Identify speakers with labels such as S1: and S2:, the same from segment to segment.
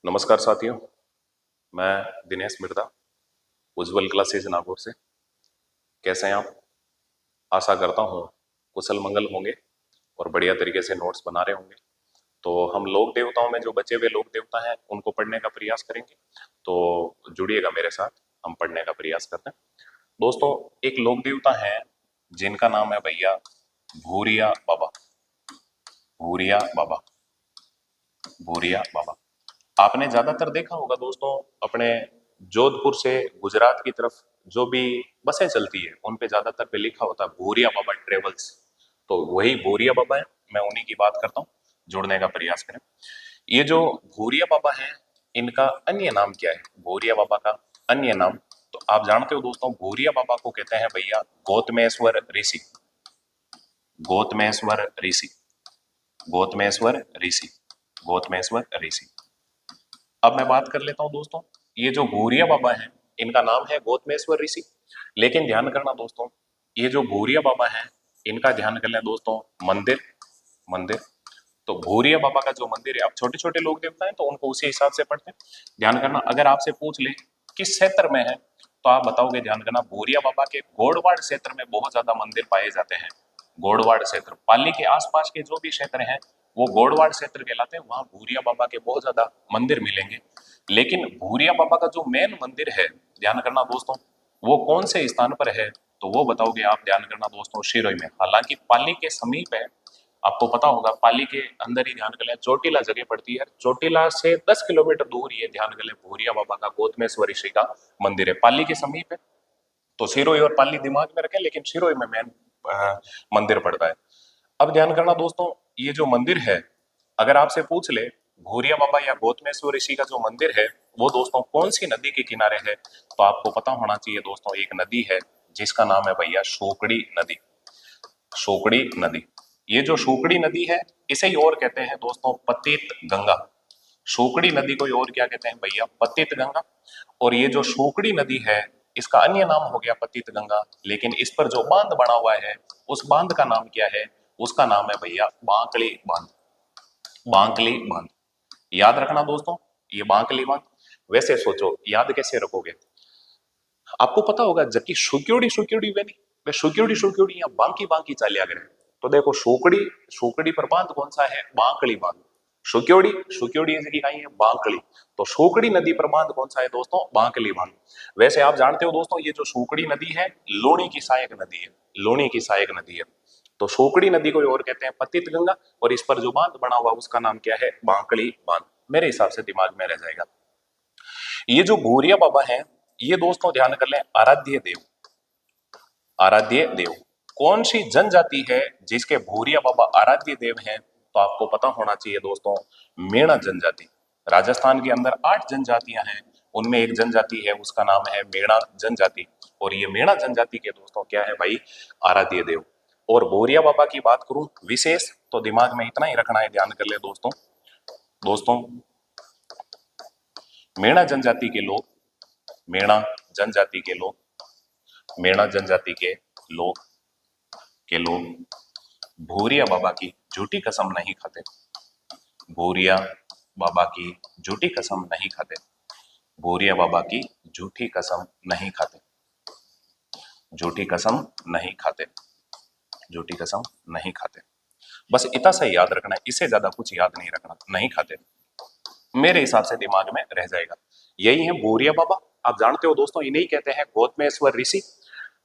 S1: नमस्कार साथियों, मैं दिनेश मिर्दा उज्जवल क्लासेज नागौर से। कैसे हैं आप? आशा करता हूँ कुशल मंगल होंगे और बढ़िया तरीके से नोट्स बना रहे होंगे। तो हम लोक देवताओं में जो बचे हुए लोक देवता हैं उनको पढ़ने का प्रयास करेंगे। तो जुड़िएगा मेरे साथ, हम पढ़ने का प्रयास करते हैं। दोस्तों, एक लोक देवता है जिनका नाम है भैया भूरिया बाबा। भूरिया बाबा, भूरिया बाबा। आपने ज्यादातर देखा होगा दोस्तों, अपने जोधपुर से गुजरात की तरफ जो भी बसें चलती है उन पे ज्यादातर पे लिखा होता है भूरिया बाबा ट्रेवल्स। तो वही भूरिया बाबा है, मैं उन्हीं की बात करता हूँ। जुड़ने का प्रयास करें। ये जो भूरिया बाबा है, इनका अन्य नाम क्या है? भूरिया बाबा का अन्य नाम तो आप जानते हो दोस्तों, भूरिया बाबा को कहते हैं भैया गौतमेश्वर ऋषि। गौतमेश्वर ऋषि, गौतमेश्वर ऋषि, गौतमेश्वर ऋषि। अब मैं बात कर लेता हूं दोस्तों, ये जो भूरिया बाबा है इनका नाम है गौतमेश्वर ऋषि। लेकिन ध्यान करना दोस्तों, ये जो भूरिया बाबा है इनका ध्यान कर लें दोस्तों, मंदिर। मंदिर तो भूरिया बाबा का जो मंदिर है, अब छोटे छोटे लोग देवता है तो उनको उसी हिसाब से पढ़ते हैं। ध्यान करना, अगर आपसे पूछ ले किस क्षेत्र में है तो आप बताओगे, ध्यान करना, भूरिया बाबा के गोड़वाड़ क्षेत्र में बहुत ज्यादा मंदिर पाए जाते हैं। गोड़वाड़ क्षेत्र, पाली के आसपास के जो भी क्षेत्र हैं वो गोड़वाड़ क्षेत्र कहलाते हैं। वहां भूरिया बाबा के बहुत ज्यादा मंदिर मिलेंगे। लेकिन भूरिया बाबा का जो मेन मंदिर है, ध्यान करना दोस्तों, वो कौन से स्थान पर है तो वो बताओगे आप। ध्यान करना दोस्तों, शिरोई में। हालांकि पाली के समीप है, आपको पता होगा, पाली के अंदर ही ध्यान कर लें चोटीला जगह पड़ती है। चोटीला से 10 किलोमीटर दूर ये ध्यान कर लें भूरिया बाबा का गौतमेश्वर ऋषि का मंदिर है, पाली के समीप है। तो सिरोही और पाली दिमाग में रखें, लेकिन सिरोही में मेन मंदिर पड़ता है। अब ध्यान करना दोस्तों, ये जो मंदिर है, अगर आपसे पूछ ले भूरिया बाबा या गौतमेश्वर ऋषि का जो मंदिर है वो दोस्तों कौन सी नदी के किनारे है, तो आपको पता होना चाहिए दोस्तों, एक नदी है जिसका नाम है भैया शोकड़ी नदी। शोकड़ी नदी। ये जो शोकड़ी नदी है इसे ही और कहते हैं दोस्तों पतित गंगा। शोकड़ी नदी को और क्या कहते हैं भैया? पतित गंगा। और ये जो शोकड़ी नदी है इसका अन्य नाम हो गया पतित गंगा। लेकिन इस पर जो बांध बना हुआ है उस बांध का नाम क्या है? उसका नाम है भैया बांकली बांध। बांकली बांध। याद रखना दोस्तों, ये बांकली बांध। वैसे सोचो, याद कैसे रखोगे? आपको पता होगा जबकि शुक्योड़ी शुक्योड़ी वे नहीं, वे शुक्योड़ी शुक्योड़ी या बांकी बांकी चालिया करे। तो देखो, शोकड़ी, शोकड़ी पर बांध कौन सा है? बांकड़ी बांध। शुक्योड़ी, शुक्योड़ी जगह कहीं है बांकड़ी। तो शोकड़ी नदी पर बांध कौन सा है दोस्तों? बांकली बांध। वैसे आप जानते हो दोस्तों, ये जो शोकड़ी नदी है लूणी की सहायक नदी है। लूणी की सहायक नदी है। तो शोकड़ी नदी को और कहते हैं पतित गंगा, और इस पर जो बांध बना हुआ उसका नाम क्या है? बांकड़ी बांध। मेरे हिसाब से दिमाग में रह जाएगा। ये जो भूरिया बाबा है, ये दोस्तों ध्यान कर लें आराध्य देव। आराध्य देव कौन सी जनजाति है जिसके भूरिया बाबा आराध्य देव हैं? तो आपको पता होना चाहिए दोस्तों, मेणा जनजाति। राजस्थान के अंदर 8 जनजातियां हैं, उनमें एक जनजाति है उसका नाम है मेणा जनजाति। और ये मेणा जनजाति के दोस्तों क्या है भाई? आराध्य देव। और भूरिया बाबा की बात करूं विशेष, तो दिमाग में इतना ही रखना है, ध्यान कर ले दोस्तों। दोस्तों, मेणा जनजाति के लोग, मेणा जनजाति के लोग, मेणा जनजाति के लोग भूरिया बाबा की झूठी कसम नहीं खाते। भूरिया बाबा की झूठी कसम नहीं खाते। भूरिया बाबा की झूठी कसम नहीं खाते। झूठी कसम नहीं खाते। झूठी कसम नहीं खाते। बस इतना सा याद रखना है, इससे ज्यादा कुछ याद नहीं रखना। नहीं खाते, मेरे हिसाब से दिमाग में रह जाएगा। यही है भूरिया बाबा। आप जानते हो दोस्तों, इन्हीं कहते हैं गौतमेश्वर ऋषि।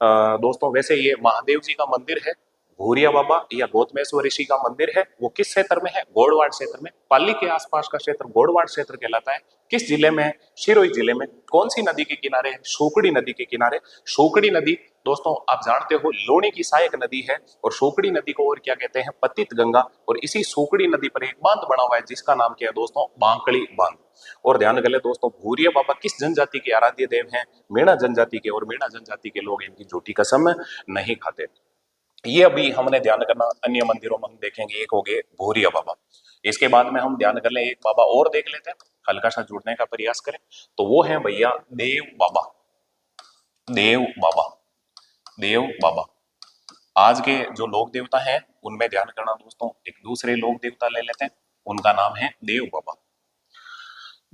S1: दोस्तों, वैसे ये महादेव जी का मंदिर है। भूरिया बाबा या गौतमेश्वर ऋषि का मंदिर है, वो किस क्षेत्र में है? गोड़वाड़ क्षेत्र में। पाली के आसपास का क्षेत्र गोड़वाड़ क्षेत्र कहलाता है। किस जिले में है? सिरोही जिले में। कौन सी नदी के किनारे है? शोकड़ी नदी के किनारे। शोकड़ी नदी दोस्तों आप जानते हो लूणी की सहायक नदी है। और शोकड़ी नदी को और क्या कहते हैं? पतित गंगा। और इसी शोकड़ी नदी पर एक बांध बना हुआ है जिसका नाम क्या है दोस्तों? बांकड़ी बांध। और ध्यान कर ले दोस्तों, भूरिया बाबा किस जनजाति के आराध्य देव हैं? मेणा जनजाति के। और मेणा जनजाति के लोग इनकी झूठी कसम नहीं खाते। ये अभी हमने ध्यान करना, अन्य मंदिरों में हम देखेंगे। एक हो गए भूरिया बाबा। इसके बाद में हम ध्यान कर लें एक बाबा और देख लेते हैं, हल्का सा जुड़ने का प्रयास करें। तो वो है भैया देव बाबा। देव बाबा, देव बाबा। आज के जो लोक देवता हैं उनमें ध्यान करना दोस्तों, एक दूसरे लोक देवता ले लेते हैं, उनका नाम है देव बाबा।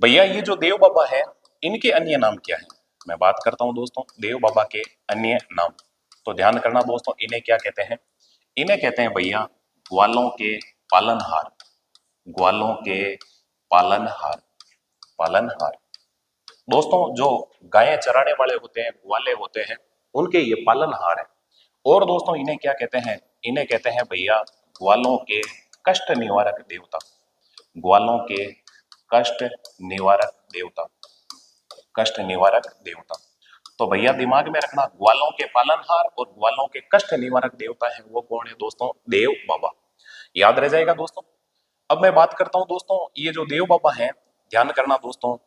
S1: भैया ये जो देव बाबा है इनके अन्य नाम क्या है? मैं बात करता हूं दोस्तों देव बाबा के अन्य नाम। तो ध्यान करना दोस्तों, इन्हें क्या कहते हैं? इन्हें कहते हैं भैया ग्वालों के पालनहार। ग्वालों के पालनहार। पालनहार दोस्तों, जो गायें चराने वाले होते हैं, ग्वाले होते हैं, उनके ये पालनहार है। और दोस्तों इन्हें क्या कहते हैं? इन्हें कहते हैं भैया ग्वालों के कष्ट निवारक देवता। ग्वालों के कष्ट निवारक देवता। कष्ट निवारक देवता। तो भैया दिमाग में रखना, ग्वालों के पालनहार और ग्वालों के कष्ट निवारक देवता है वो कौन है दोस्तों? देव बाबा। याद रह जाएगा दोस्तों। अब मैं बात करता हूं दोस्तों, ये जो देव बाबा है, ध्यान करना दोस्तों,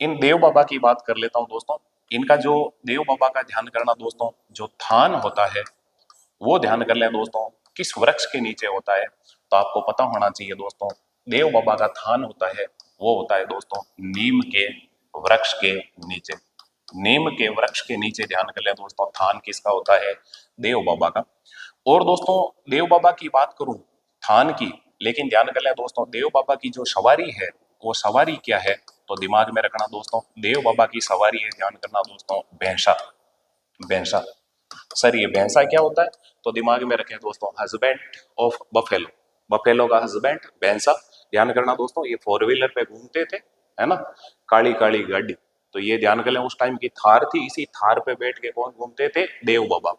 S1: इन देव बाबा की बात कर लेता हूं दोस्तों। इनका जो देव बाबा का ध्यान करना दोस्तों, जो थान होता है वो ध्यान कर लें दोस्तों, किस वृक्ष के नीचे होता है? तो आपको पता होना चाहिए दोस्तों, देव बाबा का थान होता है वो होता है दोस्तों नीम के वृक्ष के नीचे। नीम के वृक्ष के नीचे ध्यान कर लें दोस्तों, थान किसका होता है? देव बाबा का। और दोस्तों देव बाबा की बात करूं थान की, लेकिन ध्यान कर लें दोस्तों देव बाबा की जो सवारी है वो सवारी क्या है? तो दिमाग में रखना दोस्तों, देव बाबा की सवारी है, ध्यान करना दोस्तों, भैंसा। भैंसा। सर ये भैंसा क्या होता है? तो दिमाग में रखें दोस्तों, हस्बैंड ऑफ बफेलो। बफेलो का हस्बैंड भैंसा। ध्यान करना दोस्तों, ये फोर व्हीलर पे घूमते थे, है ना, काली काली गाड़ी। तो ये ध्यान कर लें उस टाइम की थार थी, इसी थार पे बैठ के कौन घूमते थे? देव बाबा।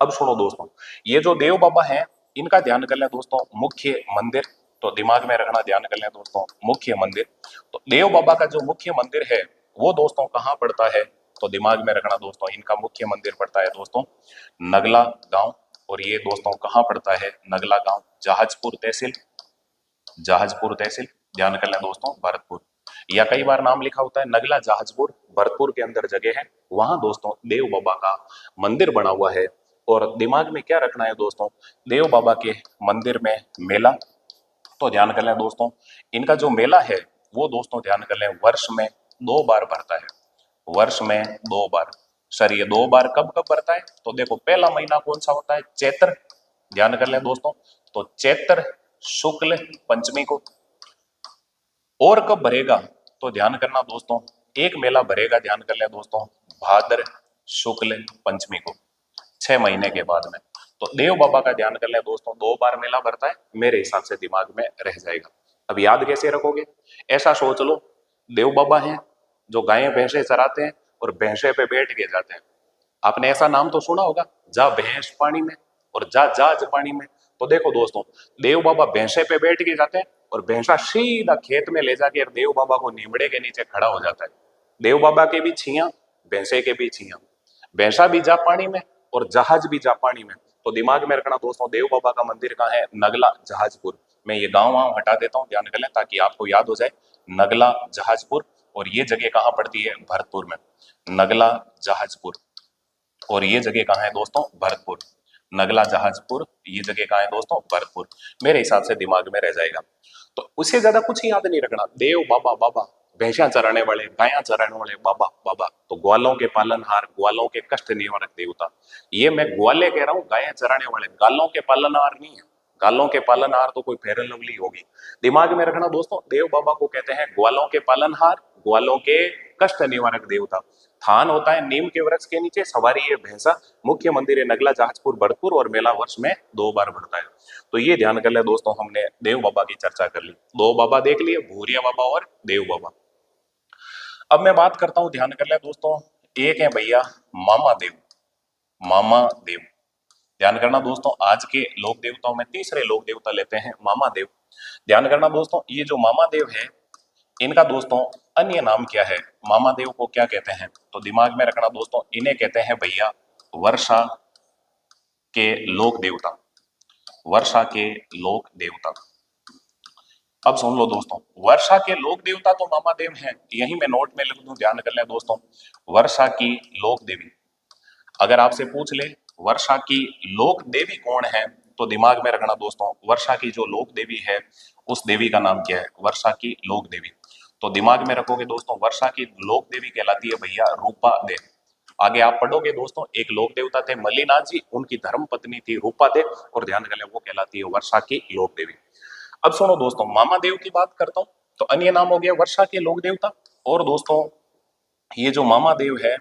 S1: अब सुनो दोस्तों, ये जो देव बाबा है इनका ध्यान कर लें दोस्तों मुख्य मंदिर। तो दिमाग में रखना, ध्यान कर लें दोस्तों मुख्य मंदिर। तो देव बाबा का जो मुख्य मंदिर है वो दोस्तों कहाँ पड़ता है? तो दिमाग में रखना दोस्तों, इनका मुख्य मंदिर पड़ता है दोस्तों नगला गांव। और ये दोस्तों कहाँ पड़ता है? नगला गांव, जहाजपुर तहसील। जहाजपुर तहसील, ध्यान कर लें दोस्तों भरतपुर। या कई बार नाम लिखा होता है नगला जहाजपुर, भरतपुर के अंदर जगह है, वहां दोस्तों देव बाबा का मंदिर बना हुआ है। और दिमाग में क्या रखना है दोस्तों, देव बाबा के मंदिर में मेला। तो ध्यान कर लें दोस्तों, इनका जो मेला है वो दोस्तों ध्यान कर लें वर्ष में 2 बार भरता है। वर्ष में 2 बार। सर ये 2 बार कब कब भरता है? तो देखो पहला महीना कौन सा होता है? चैत्र। ध्यान कर लें दोस्तों, तो चैत्र शुक्ल पंचमी को। और कब भरेगा? तो ध्यान करना दोस्तों, एक मेला भरेगा, ध्यान कर लें दोस्तों, भाद्र शुक्ल पंचमी को, 6 महीने के बाद में। तो देव बाबा का ध्यान कर लें दोस्तों, 2 बार मेला भरता है, मेरे हिसाब से दिमाग में रह जाएगा। अब याद कैसे रखोगे? ऐसा सोच लो, देव बाबा हैं जो गायें भैंसे चराते हैं और भैंसे पे बैठ के जाते हैं। आपने ऐसा नाम तो सुना होगा, जा भैंस पानी में और जा जहाज पानी में। तो देखो दोस्तों, देव बाबा भैंसे पे बैठ के जाते हैं और भैंसा सीधा खेत में ले जाके देव बाबा को नीमड़े के नीचे खड़ा हो जाता है। देव बाबा के भी छिया, भैंसे के भी छिया। भैंसा भी जा पानी में और जहाज भी जा पानी में। तो दिमाग में रखना दोस्तों, देव बाबा का मंदिर कहाँ है? नगला जहाजपुर। मैं ये गांव वाँव हटा देता हूँ, ध्यान कर लें ताकि आपको याद हो जाए। नगला जहाजपुर। और ये जगह कहाँ पड़ती है? भरतपुर में। नगला जहाजपुर। और ये जगह कहाँ है दोस्तों? भरतपुर। नगला जहाजपुर, ये जगह कहाँ है दोस्तों? भरतपुर। मेरे हिसाब से दिमाग में रह जाएगा। तो उससे ज्यादा कुछ ही याद नहीं रखना, देव बाबा बाबा, भैंसा चराने वाले, गाया चराने वाले बाबा बाबा। तो ग्वालों के पालनहार, ग्वालों के कष्ट निवारक देवता। ये मैं ग्वाले कह रहा हूँ, गाया चराने वाले, गालों के पालनहार नहीं है। गालों के पालनहार तो कोई फेयर एंड लवली होगी। दिमाग में रखना दोस्तों, देव बाबा को कहते हैं ग्वालों के पालनहार, ग्वालों के कष्ट निवारक देवता। थान होता है नीम के वृक्ष के नीचे, सवारी है भैंसा, मुख्य मंदिर है नगला जहाजपुर भरतपुर, और मेला वर्ष में 2 बार भरता है। तो ये ध्यान कर ले दोस्तों, हमने देव बाबा की चर्चा कर ली। 2 बाबा देख लिए, भूरिया बाबा और देव बाबा। अब मैं बात करता हूं, ध्यान कर ले दोस्तों, एक है भैया मामा देव। मामा देव, ध्यान करना दोस्तों, आज के लोक देवताओं में तीसरे लोक देवता लेते हैं मामा देव। ध्यान करना दोस्तों, ये जो मामा देव है इनका दोस्तों अन्य नाम क्या है? मामा देव को क्या कहते हैं? तो दिमाग में रखना दोस्तों, इन्हें कहते हैं भैया वर्षा के लोक देवता। वर्षा के लोक देवता। अब सुन लो दोस्तों, वर्षा के लोक देवता तो मामा देव हैं, यही मैं नोट में लिख दूं, ध्यान कर लें दोस्तों, वर्षा की लोक देवी। अगर आपसे पूछ ले वर्षा की लोक देवी कौन है, तो दिमाग में रखना दोस्तों, वर्षा की जो लोक देवी है उस देवी का नाम क्या है? वर्षा की लोक देवी। तो दिमाग में रखोगे दोस्तों, वर्षा की लोक देवी कहलाती है भैया रूपा देव। आगे आप पढ़ोगे दोस्तों, एक लोक देवता थे मल्लीनाथ जी, उनकी धर्म पत्नी थी रूपा देव, और ध्यान कर लें वो कहलाती है वर्षा की लोक देवी। अब सुनो दोस्तों, मामा देव की बात करता हूं। तो अन्य नाम हो गया वर्षा के लोक देवता। और दोस्तों ये जो मामा देव है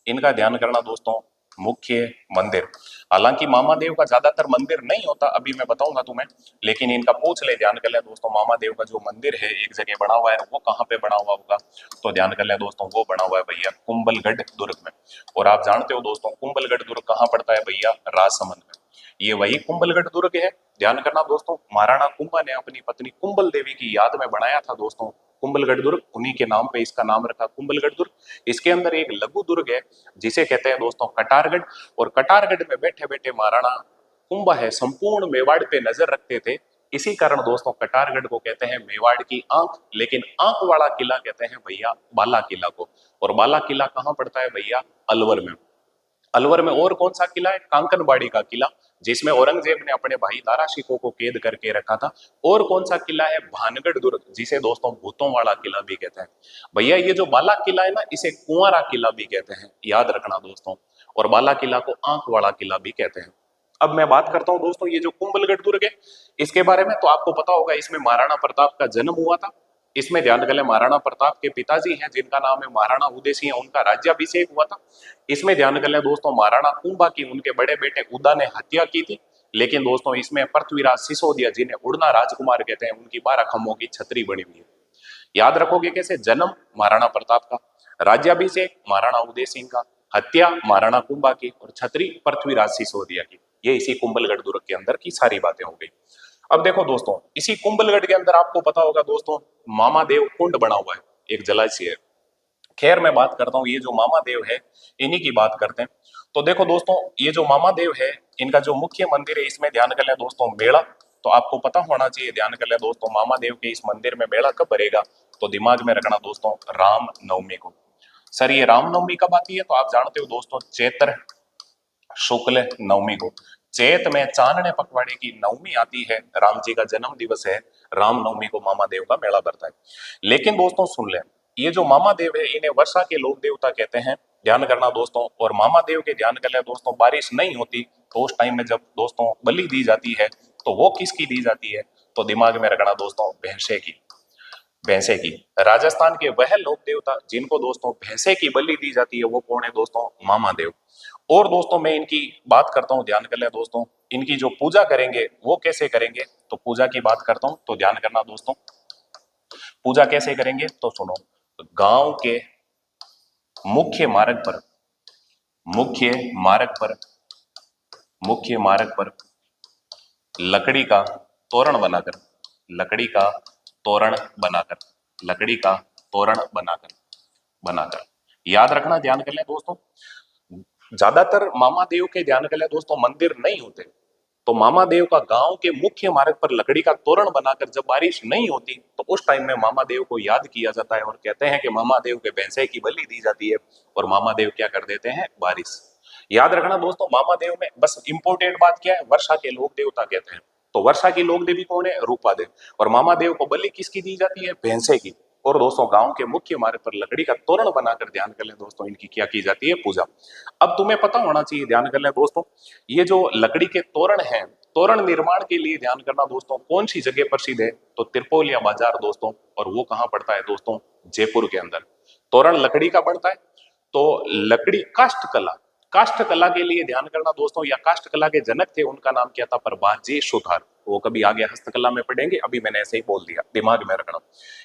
S1: इनका ध्यान करना दोस्तों मुख्य मंदिर। हालांकि मामा देव का ज्यादातर मंदिर नहीं होता, अभी मैं बताऊंगा तुम्हें, लेकिन इनका पूछ ले, ध्यान कर ले दोस्तों। मामा देव का जो मंदिर है एक जगह बना हुआ है, वो कहाँ पे बना हुआ होगा, तो ध्यान कर ले दोस्तों, वो बना हुआ है भैया कुंभलगढ़ दुर्ग में। और आप जानते हो दोस्तों कुंभलगढ़ दुर्ग कहाँ पड़ता है भैया, राजसमंद में। ये वही कुंभलगढ़ दुर्ग है। ध्यान करना दोस्तों, महाराणा कुंभा ने अपनी पत्नी कुंभल देवी की याद में बनाया था दोस्तों कुंभलगढ़ दुर्ग, उन्हीं के नाम पे इसका नाम रखा कुंभलगढ़ दुर्ग। इसके अंदर एक लघु दुर्ग है जिसे कहते हैं दोस्तों कटारगढ़। और कटारगढ़ में बैठे बैठे महाराणा कुंभा है संपूर्ण मेवाड़ पे नजर रखते थे। इसी कारण दोस्तों कटारगढ़ को कहते हैं मेवाड़ की आंख, लेकिन आंख वाला किला कहते हैं भैया बाला किला को। और बाला किला कहाँ पड़ता है भैया, अलवर में। अलवर में और कौन सा किला है, कांकनबाड़ी का किला, जिसमें औरंगजेब ने अपने भाई दारा शिकोह को कैद करके रखा था। और कौन सा किला है, भानगढ़ दुर्ग, जिसे दोस्तों भूतों वाला किला भी कहते हैं। भैया ये जो बाला किला है ना, इसे कुंवारा किला भी कहते हैं, याद रखना दोस्तों। और बाला किला को आंख वाला किला भी कहते हैं। अब मैं बात करता हूं दोस्तों ये जो कुंभलगढ़ दुर्ग है इसके बारे में, तो आपको पता होगा इसमें महाराणा प्रताप का जन्म हुआ था। इसमें ध्यान कर ले, महाराणा प्रताप के पिताजी हैं जिनका नाम है महाराणा उदय सिंह, उनका राज्याभिषेक हुआ था। इसमें ध्यान कर ले दोस्तों, महाराणा कुंभा की उनके बड़े बेटे उदा ने हत्या की थी। लेकिन दोस्तों इसमें पृथ्वीराज सिसोदिया, जिन्हें उड़ना राजकुमार कहते हैं, उनकी 12 खम्भों की छतरी बनी हुई है। याद रखोगे कैसे, जन्म महाराणा प्रताप का, राज्याभिषेक महाराणा उदय सिंह का, हत्या महाराणा कुंभा की, और छतरी पृथ्वीराज सिसोदिया की। ये इसी कुंभलगढ़ दुर्ग के अंदर की सारी बातें हो गई। अब देखो दोस्तों, इसी कुंभलगढ़ के अंदर आपको पता होगा दोस्तों मामा देव कुंड बना हुआ है, एक जलाशय है। खैर मैं बात करता हूँ ये जो मामा देव है इन्हीं की बात करते हैं। तो देखो दोस्तों ये जो मामा देव है इनका जो मुख्य मंदिर है, इसमें ध्यान कर ले दोस्तों मेला। तो आपको पता होना चाहिए, ध्यान कर ले दोस्तों, मामा देव के इस मंदिर में मेला कब भरेगा, तो दिमाग में रखना दोस्तों राम नवमी को। सर ये राम नवमी कब आती है, तो आप जानते हो दोस्तों चैत्र शुक्ल नवमी को। चैत में चांदने पखवाड़े की नवमी आती है, राम जी का जन्म दिवस है, राम नवमी को मामा देव का मेला भरता है। लेकिन दोस्तों सुन ले, ये जो मामा देव है इन्हें वर्षा के लोक देवता कहते हैं, ध्यान करना दोस्तों। और मामा देव के ध्यान कर ले दोस्तों, बारिश नहीं होती तो उस टाइम में जब दोस्तों बलि दी जाती है, तो वो किसकी दी जाती है, तो दिमाग में रखना दोस्तों भैंसे की। भैंसे की, राजस्थान के वह लोक देवता जिनको दोस्तों भैंसे की बलि दी जाती है वो कौन है दोस्तों, मामा देव। और दोस्तों मैं इनकी बात करता हूं, ध्यान कर ले दोस्तों, इनकी जो पूजा करेंगे वो कैसे करेंगे, तो पूजा की बात करता हूं, तो ध्यान करना दोस्तों पूजा कैसे करेंगे, तो सुनो। गांव के मुख्य मार्ग पर, मुख्य मार्ग पर, मुख्य मार्ग पर लकड़ी का तोरण बनाकर, लकड़ी का तोरण बनाकर, लकड़ी का तोरण बनाकर, बनाकर, याद रखना, ध्यान कर ले दोस्तों। ज्यादातर मामा देव के ध्यान कर ले दोस्तों मंदिर नहीं होते, तो मामा देव का गांव के मुख्य मार्ग पर लकड़ी का तोरण बनाकर जब बारिश नहीं होती तो उस टाइम में मामा देव को याद किया जाता है और कहते हैं कि मामा देव के भैंसे की बलि दी जाती है और मामा देव क्या कर देते हैं, बारिश। याद रखना दोस्तों, मामा देव में बस इंपॉर्टेंट बात क्या है, वर्षा के लोक देवता कहते हैं। तो वर्षा की लोक देवी कौन है, रूपा देव। और मामा देव को बलि किसकी दी जाती है, भैंसे की। और दोस्तों गांव के मुख्य मार्ग पर लकड़ी का तोरण बनाकर, ध्यान कर ले दोस्तों, इनकी क्या की जाती है, पूजा। अब तुम्हें पता होना चाहिए, ध्यान कर ले दोस्तों, ये जो लकड़ी के तोरण हैं, तोरण निर्माण के लिए ध्यान करना दोस्तों कौन सी जगह प्रसिद्ध है, तो त्रिपोलिया बाजार दोस्तों। और वो कहाँ पड़ता है दोस्तों, जयपुर के अंदर। तोरण लकड़ी का बनता है। तो लकड़ी काष्ठ कला, काष्ठ कला के लिए ध्यान करना दोस्तों, या काष्ठ कला के जनक थे, उनका नाम क्या था, प्रभाजी सुथार। वो कभी आगे हस्तकला में पढ़ेंगे, अभी मैंने ऐसे ही बोल दिया, दिमाग में रखना।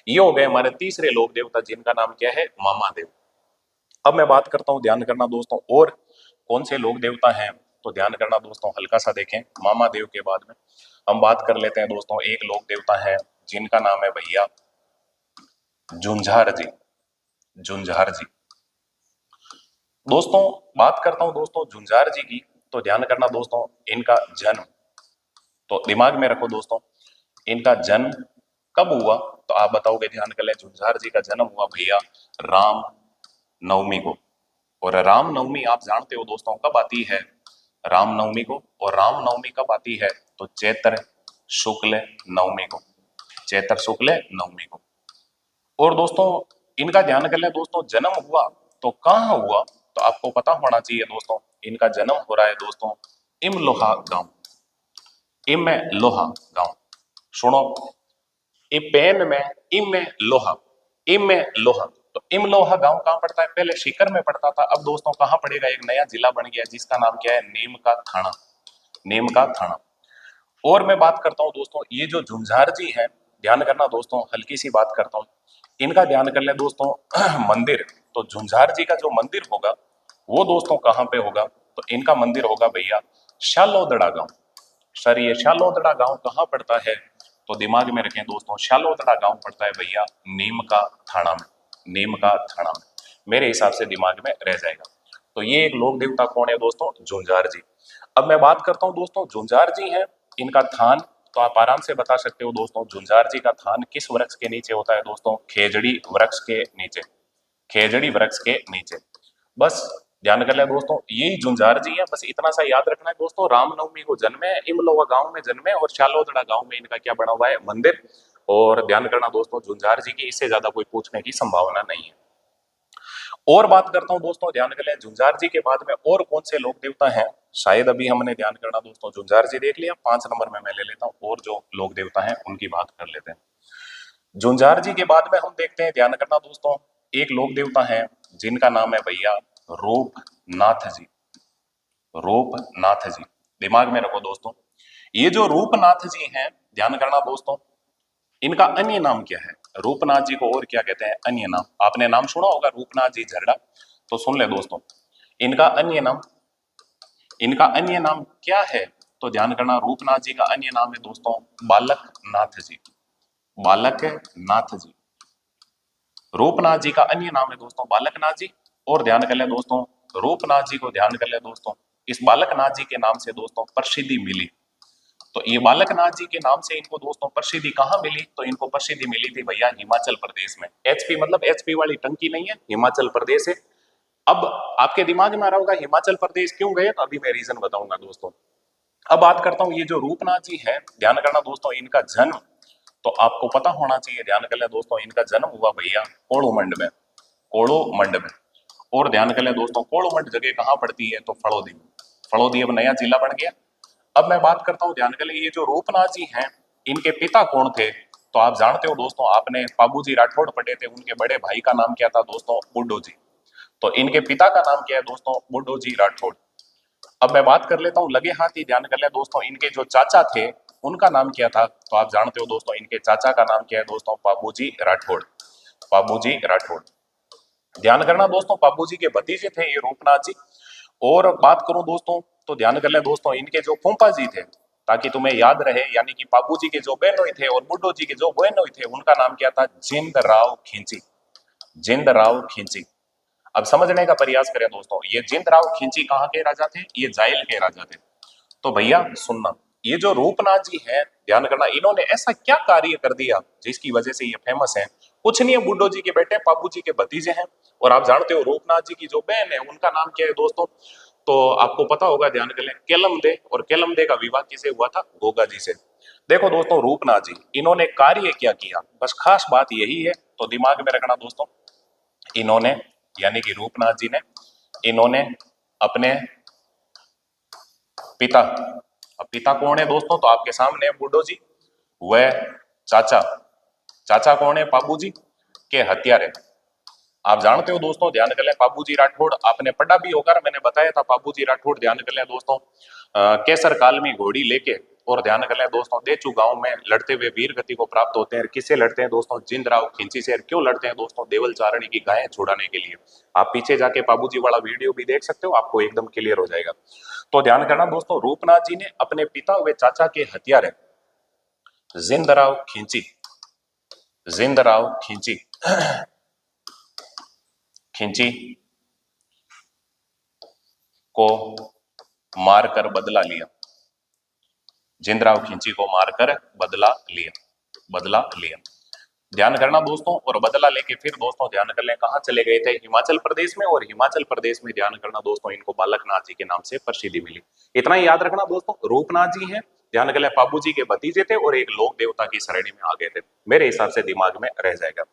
S1: ये हो गए हमारे तीसरे लोक देवता जिनका नाम क्या है, मामा देव। अब मैं बात करता हूं, ध्यान करना दोस्तों, और कौन से लोक देवता हैं, तो ध्यान करना दोस्तों, हल्का सा देखें। मामा देव के बाद में हम बात कर लेते हैं दोस्तों, एक लोक देवता है जिनका नाम है भैया झुंझार जी, झुंझार जी। दोस्तों बात करता हूं दोस्तों झुंझार जी की, तो ध्यान करना दोस्तों, इनका जन्म, तो दिमाग में रखो दोस्तों, इनका जन्म कब हुआ, तो आप बताओगे, ध्यान कर ले। झुंझार जी का जन्म हुआ भैया राम नवमी को। और राम नवमी आप जानते हो दोस्तों कब आती है, राम नवमी को। और राम नवमी कब आती है, तो चैत्र शुक्ल नवमी को, चैत्र शुक्ल नवमी को। और दोस्तों इनका ध्यान कर ले दोस्तों, जन्म हुआ तो कहाँ हुआ, तो आपको पता होना चाहिए दोस्तों, इनका जन्म हो रहा है दोस्तों इमलोहा गांव, इम लोहा गांव। सुनो, पेन में इम में लोहा, इम में लोहा। तो इम लोहा गांव कहां पड़ता है? पहले सीकर में पड़ता था, अब दोस्तों कहां पड़ेगा? एक नया जिला बन गया जिसका नाम क्या है? नीम का थाना, नीम का थाना। और मैं बात करता हूं दोस्तों, ये जो झुंझार जी है, ध्यान करना दोस्तों, हल्की सी बात करता हूं, इनका ध्यान कर ले दोस्तों। मंदिर, तो झुंझार जी का जो मंदिर होगा वो दोस्तों कहां पे होगा? तो इनका मंदिर होगा भैया शालोदड़ा गांव। सर ये शालोदड़ा गांव कहां पड़ता है? तो दिमाग में रखें दोस्तों, शालोदड़ा गांव पड़ता है भैया नीम का थाना में, नीम का थाना में, मेरे हिसाब से दिमाग में रह जाएगा। तो ये एक लोक देवता कौन है दोस्तों? झुंझार जी। अब मैं बात करता हूं दोस्तों, झुंझार जी हैं, इनका थान तो आप आराम से बता सकते हो दोस्तों, झुंझार जी का थान किस वृक्ष के नीचे होता है दोस्तों? खेजड़ी वृक्ष के नीचे, खेजड़ी वृक्ष के नीचे। बस ध्यान कर लिया दोस्तों, यही झुंझार जी है, बस इतना सा याद रखना है दोस्तों। रामनवमी को जन्मे, इमलोवा गांव में जन्मे, और शालोदड़ा गांव में इनका क्या बना हुआ है? मंदिर। और ध्यान करना दोस्तों, झुंझार जी की इससे ज्यादा कोई पूछने की संभावना नहीं है। और बात करता हूं दोस्तों, ध्यान कर लें, झुंझार जी के बाद में और कौन से लोक देवता हैं? शायद अभी हमने ध्यान करना दोस्तों, झुंझार जी देख लिया, 5 नंबर में मैं ले लेता हूं, और जो लोक देवता हैं उनकी बात कर लेते हैं। झुंझार जी के बाद में हम देखते हैं, ध्यान करना दोस्तों, एक लोक देवता है जिनका नाम है भैया रूपनाथ जी, रूपनाथ जी। दिमाग में रखो दोस्तों, ये जो रूपनाथ जी हैं, ध्यान करना दोस्तों, इनका अन्य नाम क्या है? रूपनाथ जी को और क्या कहते हैं? अन्य नाम। आपने नाम सुना होगा रूपनाथ जी झरड़ा, तो सुन ले दोस्तों, इनका अन्य नाम, इनका अन्य नाम क्या है? तो ध्यान करना, रूपनाथ जी का अन्य नाम है दोस्तों बालक नाथ जी, बालक नाथ जी। रूपनाथ जी का अन्य नाम है दोस्तों बालकनाथ जी। और ध्यान कर ले दोस्तों, रूपनाथ जी को ध्यान कर ले दोस्तों, इस बालकनाथ जी के नाम से दोस्तों प्रसिद्धि मिली। तो ये बालकनाथ जी के नाम से इनको दोस्तों प्रसिद्धि कहाँ मिली? तो इनको प्रसिद्धि मिली थी भैया हिमाचल प्रदेश में। एचपी मतलब एचपी वाली टंकी नहीं है, हिमाचल प्रदेश है। अब आपके दिमाग में आ रहा होगा हिमाचल प्रदेश क्यों गए? तो अभी मैं रीजन बताऊंगा दोस्तों। अब बात करता हूं, ये जो रूपनाथ जी है, ध्यान करना दोस्तों, इनका जन्म तो आपको पता होना चाहिए, ध्यान कर ले दोस्तों, इनका जन्म हुआ भैया कोड़ोमंड में, कोड़ोमंड में। और ध्यान कर ले दोस्तों, कोड़ोमंड जगह कहाँ पड़ती है? तो फड़ौदी में, फड़ौदी अब नया जिला बन गया। अब मैं बात करता हूँ, ध्यान कर ले, ये जो रूपनाथ जी हैं, इनके पिता कौन थे? तो आप जानते हो दोस्तों, आपने पाबूजी राठौड़ पढ़े थे, उनके बड़े भाई का नाम क्या था दोस्तों? बुड्ढो जी। तो इनके पिता का नाम क्या है दोस्तों? बुड्ढो जी राठौड़। अब मैं बात कर लेता हूँ लगे हाथ ही, ध्यान कर ले दोस्तों, इनके जो चाचा थे उनका नाम क्या था? तो आप जानते हो दोस्तों, इनके चाचा का नाम क्या है दोस्तों? पाबूजी राठौड़, पाबूजी राठौड़। ध्यान करना दोस्तों, पाबूजी के भतीजे थे ये रूपनाथ जी। और बात करूं दोस्तों, तो ध्यान कर ले दोस्तों, इनके जो फूफा जी थे, ताकि तुम्हें याद रहे, यानी कि पाबूजी के जो बहनोई थे और बुड्ढो जी के जो बहनोई थे, उनका नाम क्या था? जिंद राव खिंची, जिंद राव खिंची। अब समझने का प्रयास करें दोस्तों, ये जिंद राव खिंची कहाँ के राजा थे? ये जायल के राजा थे। तो भैया सुनना, ये जो रूपनाथ जी हैं, ध्यान करना, इन्होंने ऐसा क्या कार्य कर दिया जिसकी वजह से ये फेमस है? कुछ नहीं है, बुड्ढो जी के बेटे पाबू जी के भतीजे हैं। और आप जानते हो रूपनाथ जी की जो बहन है उनका नाम क्या है दोस्तों? तो आपको पता होगा, ध्यान कर लें, केलम दे। और केलम दे का विवाह किसे हुआ था? गोगा जी से। देखो दोस्तों, रूपनाथ जी इन्होंने कार्य क्या किया, बस खास बात यही है, तो दिमाग में रखना दोस्तों, इन्होंने, यानी कि रूपनाथ जी ने, इन्होंने अपने पिता, अब पिता कौन है दोस्तों? तो आपके सामने है बुड्ढो जी, वह चाचा, चाचा कौन है? पाबूजी के हत्यारे। आप जानते हो दोस्तों, ध्यान कर लें, पाबूजी राठौड़, आपने पढ़ा भी होगा, मैंने बताया था पाबूजी राठौड़, ध्यान कर लें दोस्तों, केसर काल में घोड़ी लेके, और ध्यान कर लें दोस्तों, देचू गांव में लड़ते हुए वीर गति को प्राप्त होते हैं। किससे लड़ते हैं दोस्तों? जिंद राव खिंची से। क्यों लड़ते हैं दोस्तों? देवल चारणी की गायें छुड़ाने के लिए। आप पीछे जाके पाबूजी वाला वीडियो भी देख सकते हो, आपको एकदम क्लियर हो जाएगा। तो ध्यान करना दोस्तों, रूपनाथ जी ने अपने पिता व चाचा के हत्यारे जिंद राव खिंची, जिंद राव खिंची, खिंची को मारकर बदला लिया, जिंदराव खिंची को मारकर बदला लिया, बदला लिया। ध्यान करना दोस्तों, और बदला लेके फिर दोस्तों ध्यान कर लें कहां चले गए थे? हिमाचल प्रदेश में। और हिमाचल प्रदेश में ध्यान करना दोस्तों, इनको बालकनाथ जी के नाम से प्रसिद्धि मिली। इतना ही याद रखना दोस्तों, रूपनाथ जी हैं, ध्यान कर लें, पाबू जी के भतीजे थे और एक लोक देवता की श्रेणी में आ गए थे, मेरे हिसाब से दिमाग में रह जाएगा।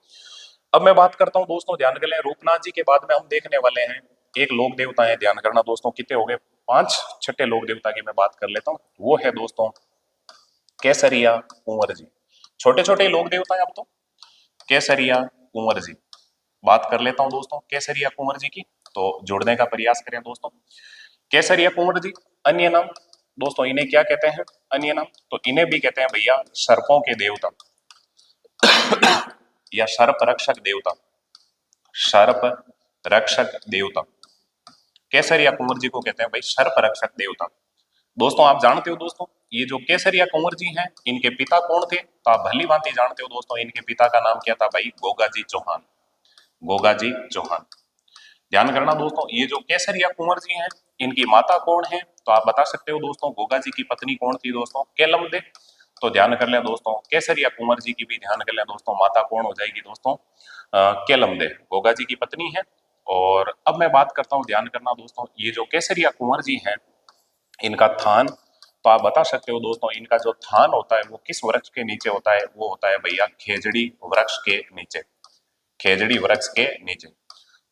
S1: अब मैं बात करता हूं दोस्तों, ध्यान कर लें, रूपनाथ जी के बाद में हम देखने वाले हैं एक लोक देवता है, ध्यान करना दोस्तों, कितने हो गए? 5 छठे लोक देवता की मैं बात कर लेता हूं, वो है दोस्तों केसरिया कुंवर जी, छोटे छोटे लोक देवता है अब तो। केसरिया कुंवर जी, बात कर लेता हूं दोस्तों केसरिया कुंवर जी की, तो जुड़ने का प्रयास करें दोस्तों। केसरिया कुंवर जी, अन्य नाम दोस्तों इन्हें क्या कहते हैं, अन्य नाम, तो इन्हें भी कहते हैं भैया सर्पों के देवता या सर्प रक्षक देवता, सर्प रक्षक देवता। केसरिया कुंवर जी को कहते हैं भाई सर्प रक्षक देवता। दोस्तों आप जानते हो दोस्तों, ये जो केसरिया कुंवर जी हैं इनके पिता कौन थे, तो आप भली भांति जानते हो दोस्तों, इनके पिता का नाम क्या था भाई, गोगा जी चौहान, गोगा जी चौहान। ध्यान करना दोस्तों, ये जो केसरिया कुंवर जी हैं इनकी माता कौन है, तो आप बता सकते हो दोस्तों, गोगा जी की पत्नी कौन थी दोस्तों, केलमदे। तो ध्यान कर लें दोस्तों, केसरिया कुंवर जी की भी ध्यान कर लें दोस्तों, माता कौन हो जाएगी दोस्तों, केलमदे, गोगा जी की पत्नी है। और अब मैं बात करता हूं, ध्यान करना दोस्तों, ये जो केसरिया कुंवर जी हैं इनका थान, तो आप बता सकते हो दोस्तों, इनका जो थान होता है वो किस वृक्ष के नीचे होता है, वो होता है भैया खेजड़ी वृक्ष के नीचे, खेजड़ी वृक्ष के नीचे।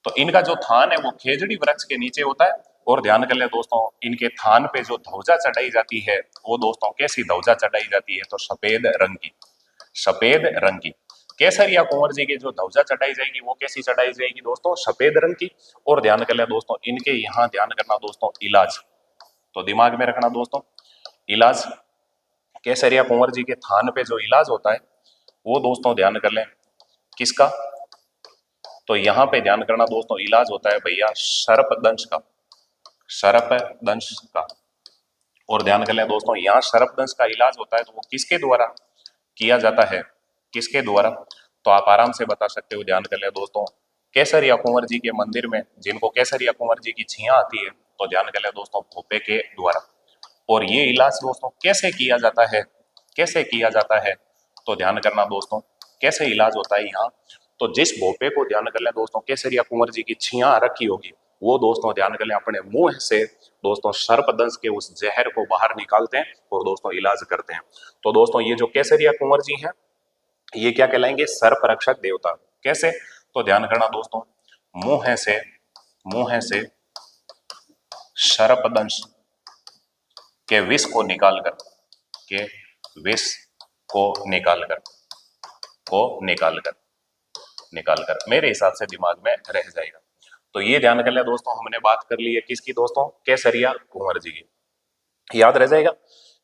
S1: तो इनका जो थान है वो खेजड़ी वृक्ष के नीचे होता है। और ध्यान कर ले दोस्तों, इनके थान पे जो ध्वजा चढ़ाई जाती है वो दोस्तों कैसी ध्वजा चढ़ाई जाती है, तो सफेद रंग की, सफेद रंग की। केसरिया कुंवर जी की जो ध्वजा चढ़ाई जाएगी वो कैसी चढ़ाई जाएगी दोस्तों, सफेद रंग की। और ध्यान कर ले दोस्तों, इनके यहाँ ध्यान करना दोस्तों, इलाज, तो दिमाग में रखना दोस्तों, इलाज, केसरिया कुंवर जी के थान पे जो इलाज होता है वो दोस्तों ध्यान कर लें किसका, तो यहाँ पे ध्यान करना दोस्तों, इलाज होता है भैया सर्पदंश का, सर्पदंश का। और ध्यान कर लें दोस्तों, यहाँ सर्पदंश का इलाज होता है तो वो किसके द्वारा किया जाता है, किसके द्वारा, तो आप आराम से बता सकते हो। ध्यान कर लें दोस्तों, केसरिया कुंवर जी के मंदिर में जिनको केसरिया कुंवर जी की छिया आती है, तो ध्यान कर लें दोस्तों भोपे के द्वारा। और ये इलाज दोस्तों कैसे किया जाता है, कैसे किया जाता है, तो ध्यान करना दोस्तों, कैसे इलाज होता है यहाँ, तो जिस भोपे को ध्यान कर लें दोस्तों केसरिया कुंवर जी की छिया रखी होगी, वो दोस्तों ध्यान कर लें अपने मुंह से दोस्तों सर्पदंश के उस जहर को बाहर निकालते हैं और दोस्तों इलाज करते हैं। तो दोस्तों ये जो केसरिया कुंवर जी हैं ये क्या कहलाएंगे, सर्प रक्षक देवता। कैसे, तो ध्यान करना दोस्तों, मुंह से, मुंह से सर्पदंश के विष को निकालकर, के विष को निकालकर, को निकालकर, निकालकर मेरे हिसाब से दिमाग में रह जाएगा। तो ये ध्यान कर ले दोस्तों, हमने बात कर ली है किसकी दोस्तों, केसरिया कुंवर जी की, याद रह जाएगा।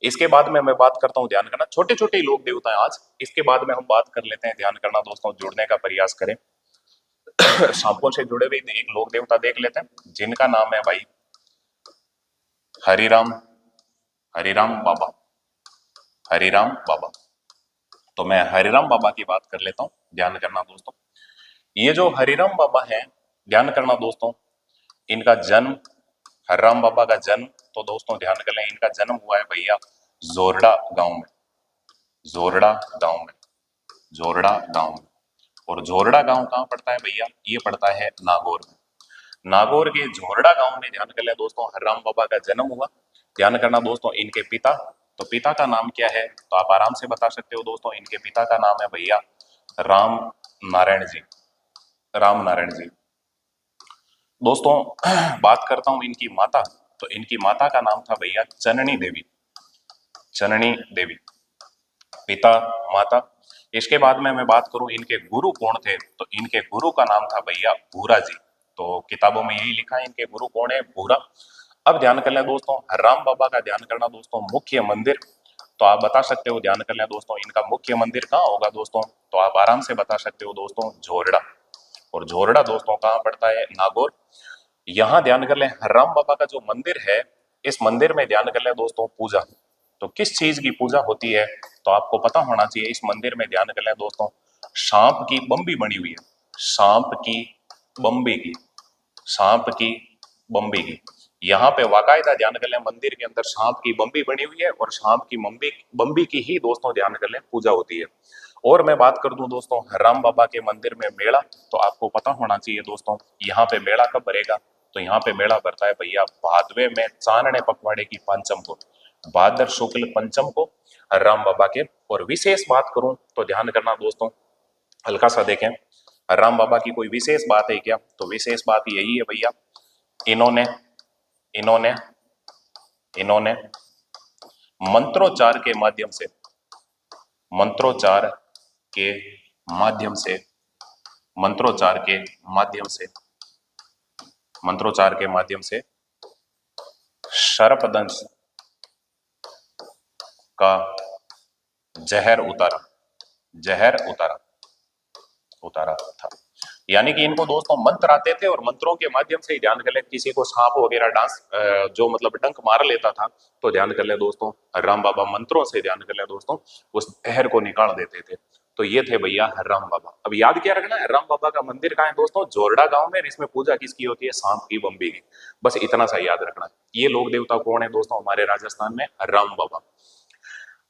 S1: इसके बाद में मैं बात करता हूं, ध्यान करना, छोटे छोटे लोक देवता हैं आज, इसके बाद में हम बात कर लेते हैं, ध्यान करना दोस्तों, जुड़ने का प्रयास करें सांपों से जुड़े हुए एक लोक देवता देख लेते हैं जिनका नाम है भाई हरिराम, हरिराम बाबा, हरिराम बाबा। तो मैं हरिराम बाबा की बात कर लेता हूं, ध्यान करना दोस्तों, ये जो हरिराम बाबा हैं, ध्यान करना दोस्तों, इनका जन्म, हरिराम बाबा का जन्म, तो दोस्तों ध्यान कर लें, इनका जन्म हुआ है भैया जोरडा गांव में, जोरडा गांव में, जोरडा गांव में। और जोरडा गांव कहाँ पड़ता है भैया, ये पड़ता है नागौर में, नागौर के जोरडा गांव में ध्यान कर लें दोस्तों हरिराम बाबा का जन्म हुआ। ध्यान करना दोस्तों, इनके पिता, तो पिता का नाम क्या है, तो आप आराम से बता सकते हो दोस्तों, इनके पिता का नाम है भैया राम नारायण जी, राम नारायण जी। दोस्तों बात करता हूं इनकी माता, तो इनकी माता का नाम था भैया चननी देवी, चननी देवी, पिता माता। इसके बाद में मैं बात करूं इनके गुरु कौन थे, तो इनके गुरु का नाम था भैया भूरा जी, तो किताबों में यही लिखा है इनके गुरु कौन है, भूरा। अब ध्यान कर लें दोस्तों, हरिराम बाबा का ध्यान करना दोस्तों, मुख्य मंदिर, तो आप बता सकते हो, ध्यान कर लें दोस्तों, इनका मुख्य मंदिर कहाँ होगा दोस्तों, तो आप आराम से बता सकते हो दोस्तों झोरडा। और झोरडा दोस्तों कहाँ पड़ता है, नागौर। यहाँ ध्यान कर लें हरिराम बाबा का जो मंदिर है, इस मंदिर में ध्यान कर लें दोस्तों पूजा, तो किस चीज की पूजा होती है, तो आपको पता होना चाहिए, इस मंदिर में ध्यान कर लें दोस्तों सांप की बम्बी बनी हुई है, सांप की बम्बी की, सांप की बम्बी की। यहाँ पे वाकायदा ध्यान कर लें मंदिर के अंदर सांप की बम्बी बनी हुई है और सांप की बम्बी बम्बी की ही दोस्तों ध्यान कर लें पूजा होती है। और मैं बात कर दूं दोस्तों हरिराम बाबा के मंदिर में मेला, तो आपको पता होना चाहिए दोस्तों यहाँ पे मेला कब भरेगा, तो यहाँ पे मेला भरता है भैया भादवे में चांदने पखवाड़े की पंचम को, भाद्र शुक्ल पंचम को हरिराम बाबा के। और विशेष बात करूं तो ध्यान करना दोस्तों, हल्का सा देखें, हरिराम बाबा की कोई विशेष बात है क्या, तो विशेष बात यही है भैया, इन्होंने इन्होंने इन्होंने मंत्रोच्चार के माध्यम से, मंत्रोच्चार के माध्यम से, मंत्रोच्चार के माध्यम से, मंत्रोच्चार के माध्यम से सर्पदंश का जहर उतारा, जहर उतारा, उतारा था। यानी कि इनको दोस्तों मंत्र आते थे और मंत्रों के माध्यम से ही, ध्यान कर ले, किसी को सांप वगैरह डांस जो मतलब डंक मार लेता था तो ध्यान कर ले दोस्तों राम बाबा मंत्रों से, ध्यान कर ले दोस्तों, उस जहर को निकाल देते थे। तो ये थे भैया राम बाबा। अब याद क्या रखना है, राम बाबा का मंदिर कहाँ है दोस्तों, जोरडा गांव में। इसमें पूजा किसकी होती है, सांप की, बम्बी की। बस इतना सा याद रखना है। ये लोक देवता कौन है दोस्तों हमारे राजस्थान में, राम बाबा।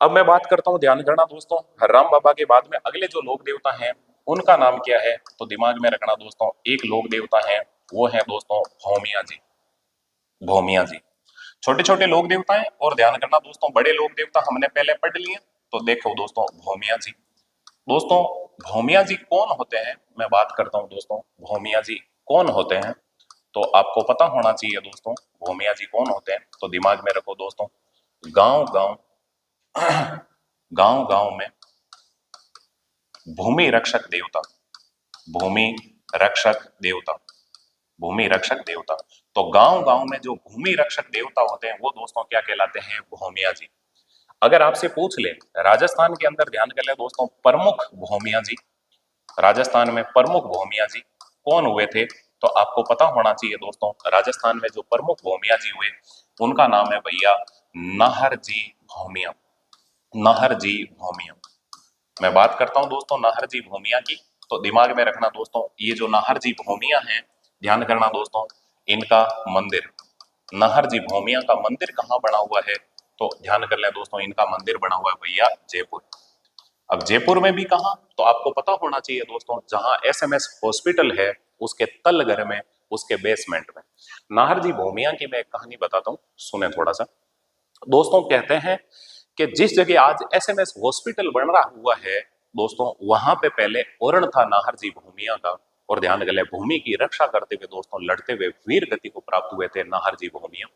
S1: अब मैं बात करता हूं, ध्यान करना दोस्तों, राम बाबा के बाद में अगले जो लोक देवता हैं उनका नाम क्या है, तो दिमाग में रखना दोस्तों, एक लोक देवता है वो है दोस्तों भौमिया जी, भौमिया जी। छोटे छोटे लोक देवता हैं और ध्यान करना दोस्तों, बड़े लोक देवता हमने पहले पढ़ लिए। तो देखो दोस्तों भौमिया जी, दोस्तों भौमिया जी कौन होते हैं, मैं बात करता हूं दोस्तों भौमिया जी कौन होते हैं। तो आपको पता होना चाहिए दोस्तों भौमिया जी कौन होते हैं। तो दिमाग में रखो दोस्तों, गांव गांव गांव गांव में भूमि रक्षक देवता, भूमि रक्षक देवता, भूमि रक्षक देवता। तो गांव गांव में जो भूमि रक्षक देवता होते हैं वो दोस्तों क्या कहलाते हैं, भौमिया जी। अगर आपसे पूछ ले राजस्थान के अंदर, ध्यान कर ले दोस्तों, प्रमुख भौमिया जी, राजस्थान में प्रमुख भौमिया जी कौन हुए थे, तो आपको पता होना चाहिए दोस्तों राजस्थान में जो प्रमुख भौमिया जी हुए उनका नाम है भैया नाहर जी भौमिया, नाहर जी भौमिया। मैं बात करता हूं दोस्तों नाहर जी भौमिया की। तो दिमाग में रखना दोस्तों, ये जो नाहर जी भौमिया हैं, ध्यान करना दोस्तों, इनका मंदिर, नाहर जी भौमिया का मंदिर कहाँ बना हुआ है, तो ध्यान कर लें दोस्तों, इनका मंदिर बना हुआ है भैया जयपुर। अब जयपुर में भी कहा, तो आपको पता होना चाहिए दोस्तों, जहां एसएमएस हॉस्पिटल है उसके तल घर में, उसके बेसमेंट में। नाहर जी भौमिया की मैं एक कहानी बताता हूँ, सुने थोड़ा सा दोस्तों। कहते हैं कि जिस जगह आज एसएमएस हॉस्पिटल बन रहा हुआ है दोस्तों, वहां पे पहले ओरण था नाहर जी भूमिया का। और ध्यान गले भूमि की रक्षा करते हुए दोस्तों, लड़ते हुए वीर गति को प्राप्त हुए थे नाहर जी भूमिया।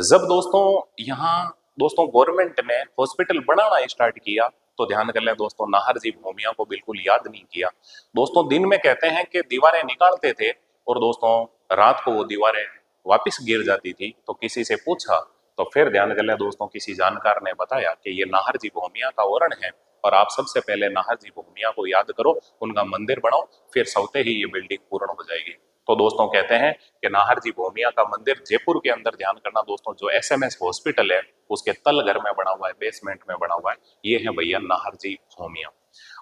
S1: जब दोस्तों यहाँ दोस्तों गवर्नमेंट ने हॉस्पिटल बनाना स्टार्ट किया, तो ध्यान कर ले दोस्तों, नाहर जी भूमिया को बिल्कुल याद नहीं किया दोस्तों। दिन में कहते हैं कि दीवारें निकालते थे और दोस्तों रात को वो दीवारें वापस गिर जाती थी। तो किसी से पूछा, तो फिर ध्यान कर ले दोस्तों, किसी जानकार ने बताया कि ये नाहर जी भूमिया का ओरण है और आप सबसे पहले नाहर जी भूमिया को याद करो, उनका मंदिर बनाओ, फिर सौते ही ये बिल्डिंग पूर्ण हो जाएगी। तो दोस्तों कहते हैं कि नाहर जी भूमिया का मंदिर जयपुर के अंदर, ध्यान करना दोस्तों, जो एसएमएस हॉस्पिटल है उसके तल घर में बना हुआ है, बेसमेंट में बना हुआ है। ये है भैया नाहर जी भूमिया।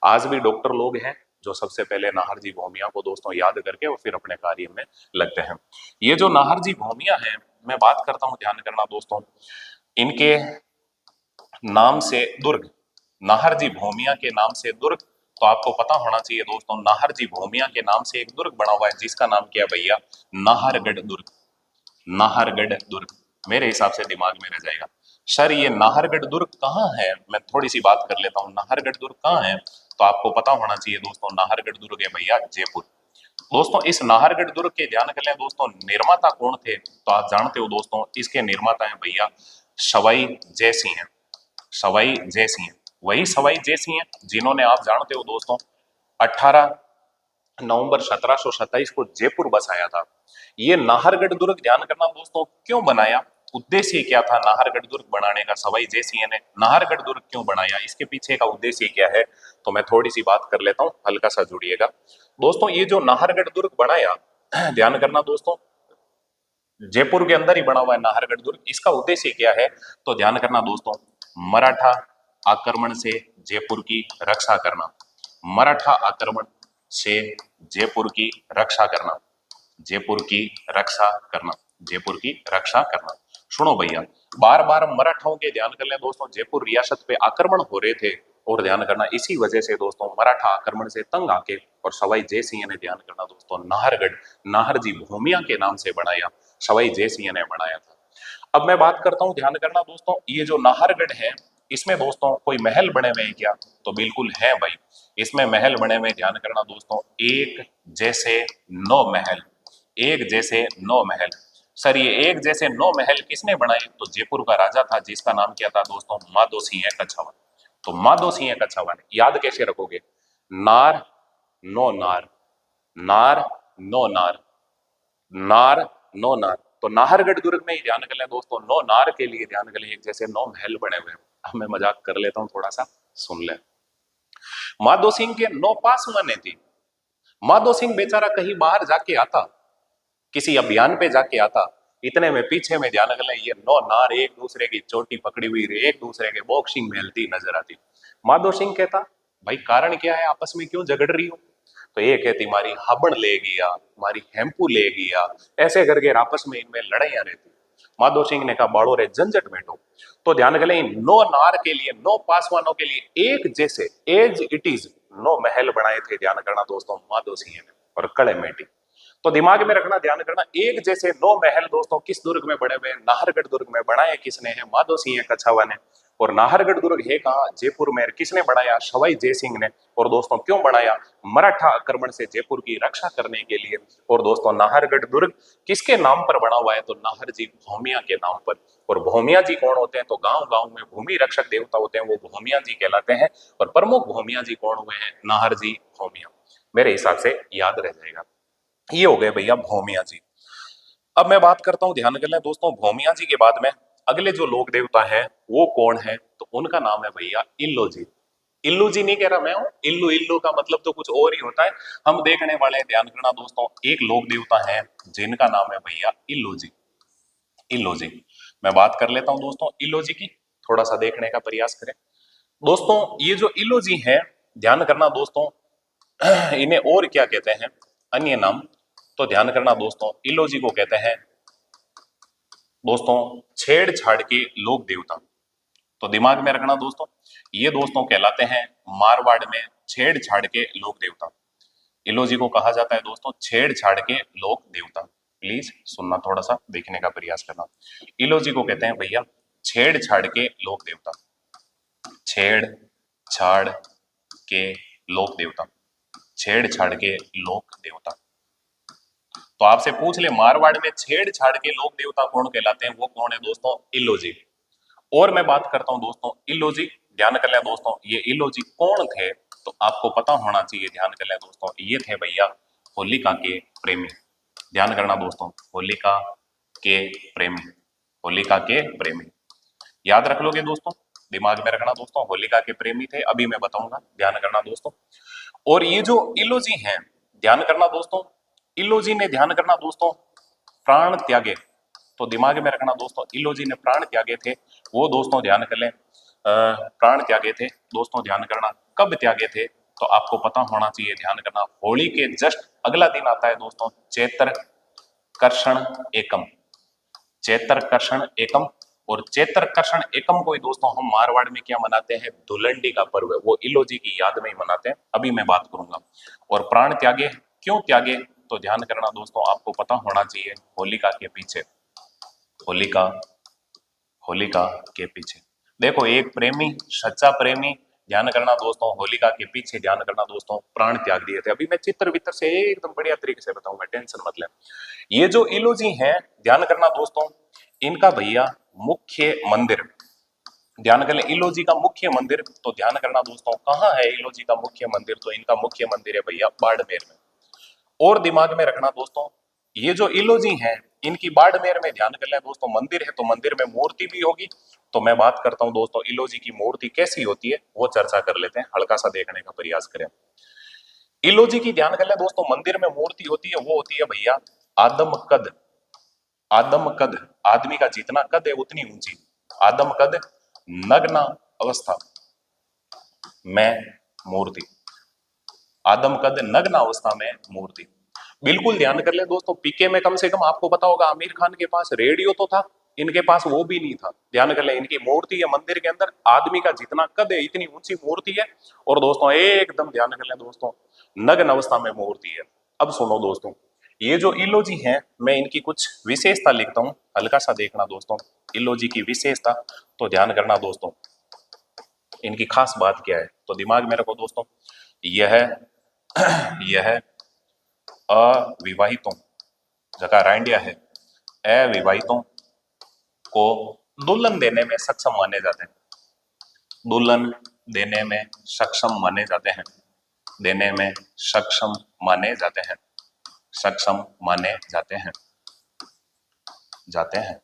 S1: आज भी डॉक्टर लोग हैं जो सबसे पहले नाहर जी भूमिया को दोस्तों याद करके और फिर अपने कार्य में लगते हैं। ये जो नाहर जी भूमिया है, मैं बात करता हूं, ध्यान करना दोस्तों, इनके नाम से दुर्ग, नाहर जी भूमिया के नाम से दुर्ग। तो आपको पता होना चाहिए दोस्तों, नाहर जी भूमिया के नाम से एक दुर्ग बना हुआ है जिसका नाम क्या है भैया, नाहरगढ़ दुर्ग, नाहरगढ़ दुर्ग। मेरे हिसाब से दिमाग में रह जाएगा। सर ये नाहरगढ़ दुर्ग कहाँ है, मैं थोड़ी सी बात कर लेता हूँ, नाहरगढ़ दुर्ग कहाँ है। तो आपको पता होना चाहिए दोस्तों, नाहरगढ़ दुर्ग है भैया जयपुर। दोस्तों इस नाहरगढ़ दुर्ग के, ध्यान कर लें दोस्तों, निर्माता कौन थे, तो आप जानते हो दोस्तों, इसके निर्माता हैं भैया सवाई जय सिंह, सवाई जय सिंह। वही सवाई जय सिंह जिन्होंने, आप जानते हो दोस्तों, 18 नवंबर 1727 को जयपुर बसाया था। ये नाहरगढ़ दुर्ग, ध्यान करना दोस्तों, क्यों बनाया, उद्देश्य क्या था नाहरगढ़ दुर्ग बनाने का, सवाई जय सिंह ने नाहरगढ़ दुर्ग क्यों बनाया, इसके पीछे का उद्देश्य क्या है, तो मैं थोड़ी सी बात कर लेता हूं, हल्का सा जुड़िएगा दोस्तों। ये जो नाहरगढ़ दुर्ग बनाया, ध्यान करना दोस्तों, जयपुर के अंदर ही बना हुआ है नाहरगढ़ दुर्ग। इसका उद्देश्य क्या है, तो ध्यान करना दोस्तों, मराठा आक्रमण से जयपुर की रक्षा करना, मराठा आक्रमण से जयपुर की रक्षा करना, जयपुर की रक्षा करना, जयपुर की रक्षा करना। सुनो भैया, बार बार मराठाओं के, ध्यान कर लें दोस्तों, जयपुर रियासत पे आक्रमण हो रहे थे। और ध्यान करना इसी वजह से दोस्तों मराठा आक्रमण से तंग आके और सवाई जय सिंह ने, ध्यान करना दोस्तों, नाहरगढ़ नाहर जी भूमिया के नाम से बनाया, सवाई जय सिंह ने बनाया था। अब मैं बात करता हूं, ध्यान करना दोस्तों, ये जो नाहरगढ़ है इसमें दोस्तों कोई महल बने हुए हैं क्या, तो बिल्कुल है भाई, इसमें महल बने हुए, ध्यान करना दोस्तों, एक जैसे 9 महल, एक जैसे 9 महल। सर ये एक जैसे 9 महल किसने बनाए, तो जयपुर का राजा था जिसका नाम क्या था दोस्तों, माधो सिंह कछावा, तो मादो सिंह कछावा ने याद कैसे रखोगे? नार नो नार, नार नो नार, नार नो नार। तो नाहरगढ़ दुर्ग में ही ध्यान कर लें दोस्तों, नो नार के लिए ध्यान कर लें, एक जैसे 9 महल बने हुए हैं। अब मैं मजाक कर लेता हूं, थोड़ा सा सुन ले। माधो सिंह के 9 पासवाने थी। माधो सिंह बेचारा कहीं बाहर जाके आता, किसी अभियान पे जाके आता, इतने में पीछे में ध्यान कर लें ये 9 नार एक दूसरे की चोटी पकड़ी हुई, एक दूसरे के बॉक्सिंग में हिलती नजर आती। माधो सिंह कहता भाई कारण क्या है, आपस में क्यों झगड़ रही हो? तो ये कहती मारी हाबड़ ले गया, मारी हेम्पू ले गया, ऐसे करके आपस में इनमें लड़ाइयां रहती। माधो सिंह ने कहा बाड़ो रे झंझट बैठो। तो ध्यान करें, 9 नार के लिए, 9 पासवानों के लिए एक जैसे एज इट इज 9 महल बनाए थे, ध्यान करना दोस्तों, माधो सिंह ने और कड़े मेटी। तो दिमाग में रखना, ध्यान करना, एक जैसे 9 महल दोस्तों किस दुर्ग में बने हुए? नाहरगढ़ दुर्ग में। बनाए किसने है? माधो सिंह कछावा ने। और नाहरगढ़ दुर्ग है कहाँ? जयपुर में। किसने बनाया? सवाई जय सिंह ने। और दोस्तों क्यों बनाया? मराठा आक्रमण से जयपुर की रक्षा करने के लिए। और दोस्तों नाहरगढ़ दुर्ग किसके नाम पर बना हुआ है? तो नाहर जी भौमिया के नाम पर। और भौमिया जी कौन होते हैं? तो गांव गांव में भूमि रक्षक देवता होते हैं, वो भौमिया जी कहलाते हैं। और प्रमुख भौमिया जी कौन हुए हैं? नाहर जी भौमिया। मेरे हिसाब से याद रह जाएगा। ये हो गए भैया भौमिया जी। अब मैं बात करता हूं, ध्यान कर लें दोस्तों, भौमिया जी के बाद में अगले जो लोक देवता है वो कौन है? तो उनका नाम है भैया इल्लो जी। इल्लू जी नहीं कह रहा मैं हूं, इल्लू इल्लू का मतलब तो कुछ और ही होता है। हम देखने वाले हैं, ध्यान करना दोस्तों, एक लोक देवता है जिनका नाम है भैया इल्लू जी। इल्लू जी मैं बात कर लेता हूं दोस्तों इल्लू जी की, थोड़ा सा देखने का प्रयास करें दोस्तों। ये जो इल्लू जी है, ध्यान करना दोस्तों, इन्हें और क्या कहते हैं अन्य नाम? तो ध्यान करना दोस्तों, इल्लो जी को कहते हैं दोस्तों छेड़छाड़ के लोक देवता। तो दिमाग में रखना दोस्तों, ये दोस्तों कहलाते हैं मारवाड़ में छेड़छाड़ के लोक देवता। इल्लो जी को कहा जाता है दोस्तों छेड़छाड़ के लोक देवता। प्लीज सुनना, थोड़ा सा देखने का प्रयास करना। इल्लो जी को कहते हैं भैया छेड़छाड़ के लोक देवता। छेड़छाड़ के लोक देवता, छेड़छाड़ के लोक देवता। तो आपसे पूछ ले मारवाड़ में छेड़छाड़ के लोक देवता कौन कहलाते हैं? वो कौन है दोस्तों? इल्लो जी। और मैं बात करता हूं दोस्तों इल्लो जी, ध्यान कर ले दोस्तों, ये इल्लो जी कौन थे? तो आपको पता होना चाहिए, ध्यान कर ले दोस्तों, ये थे भैया होलिका के प्रेमी। ध्यान करना दोस्तों, होलिका के प्रेमी, होलिका के प्रेमी। याद रख लोगे दोस्तों, दिमाग में रखना दोस्तों, होलिका के प्रेमी थे, अभी मैं बताऊंगा, ध्यान करना दोस्तों। और ये जो इल्लो जी हैं, ध्यान करना दोस्तों, इल्लो जी ने, ध्यान करना दोस्तों, प्राण त्यागे। तो दिमाग में रखना दोस्तों, इल्लो जी ने प्राण त्यागे थे। वो दोस्तों ध्यान कर लें, प्राण त्यागे थे दोस्तों, ध्यान करना कब त्यागे थे? तो आपको पता होना चाहिए, ध्यान करना, होली के जस्ट अगला दिन आता है दोस्तों चैत्र कर्षण एकम। चैत्र कर्षण एकम। और चैत्र कर्षण एकम को ही दोस्तों हम मारवाड़ में क्या मनाते हैं? धुलंडी का पर्व है, वो इल्लो जी की याद में ही मनाते हैं, अभी मैं बात करूंगा। और प्राण त्यागे, क्यों त्यागे? तो ध्यान करना दोस्तों, आपको पता होना चाहिए, होलिका के पीछे, होलिका, होलिका के पीछे देखो एक प्रेमी, सच्चा प्रेमी, ध्यान करना दोस्तों, होलिका के पीछे, ध्यान करना दोस्तों, प्राण त्याग दिए थे। अभी मैं चित्र वित्र से एकदम बढ़िया तरीके से बताऊंगा, टेंशन मत ले। ये जो इल्लू जी हैं, ध्यान करना दोस्तों, इनका भैया मुख्य मंदिर, ध्यान कर ले, इल्लो जी का मुख्य मंदिर, तो ध्यान करना दोस्तों, कहाँ है इल्लो जी का मुख्य मंदिर? तो इनका मुख्य मंदिर है भैया बाड़मेर में। और दिमाग में रखना दोस्तों, ये जो इल्लो जी हैं, इनकी बाड़मेर में, ध्यान कर ले दोस्तों, मंदिर है, तो मंदिर में मूर्ति भी होगी। तो मैं बात करता हूं दोस्तों, इल्लो जी की मूर्ति कैसी होती है वो चर्चा कर लेते हैं, हल्का सा देखने का प्रयास करें। इल्लो जी की, ध्यान कर ले दोस्तों, मंदिर में मूर्ति होती है, वो होती है भैया आदम कद। आदम कद, आदमी का जितना कद है उतनी ऊंची, आदम कद, नग्न अवस्था में मूर्ति, आदम कद नग्न अवस्था में मूर्ति। बिल्कुल ध्यान कर ले दोस्तों, पीके में कम से कम आपको पता होगा आमिर खान के पास रेडियो तो था, इनके पास वो भी नहीं था। ध्यान कर ले, इनकी मूर्ति है मंदिर के अंदर, आदमी का जितना कद है इतनी ऊंची मूर्ति है। और दोस्तों एकदम ध्यान कर ले दोस्तों, नग्न अवस्था में मूर्ति है। अब सुनो दोस्तों, ये जो इल्लो जी हैं, मैं इनकी कुछ विशेषता लिखता हूं, हल्का सा देखना दोस्तों, इल्लो जी की विशेषता। तो ध्यान करना दोस्तों, इनकी खास बात क्या है? तो दिमाग में रखो दोस्तों, यह यह अविवाहितों, जगह राइंडिया है, अविवाहितों को दुल्हन देने में सक्षम माने जाते हैं। दुल्हन देने में सक्षम माने जाते हैं, देने में सक्षम माने जाते हैं, सक्षम माने जाते हैं।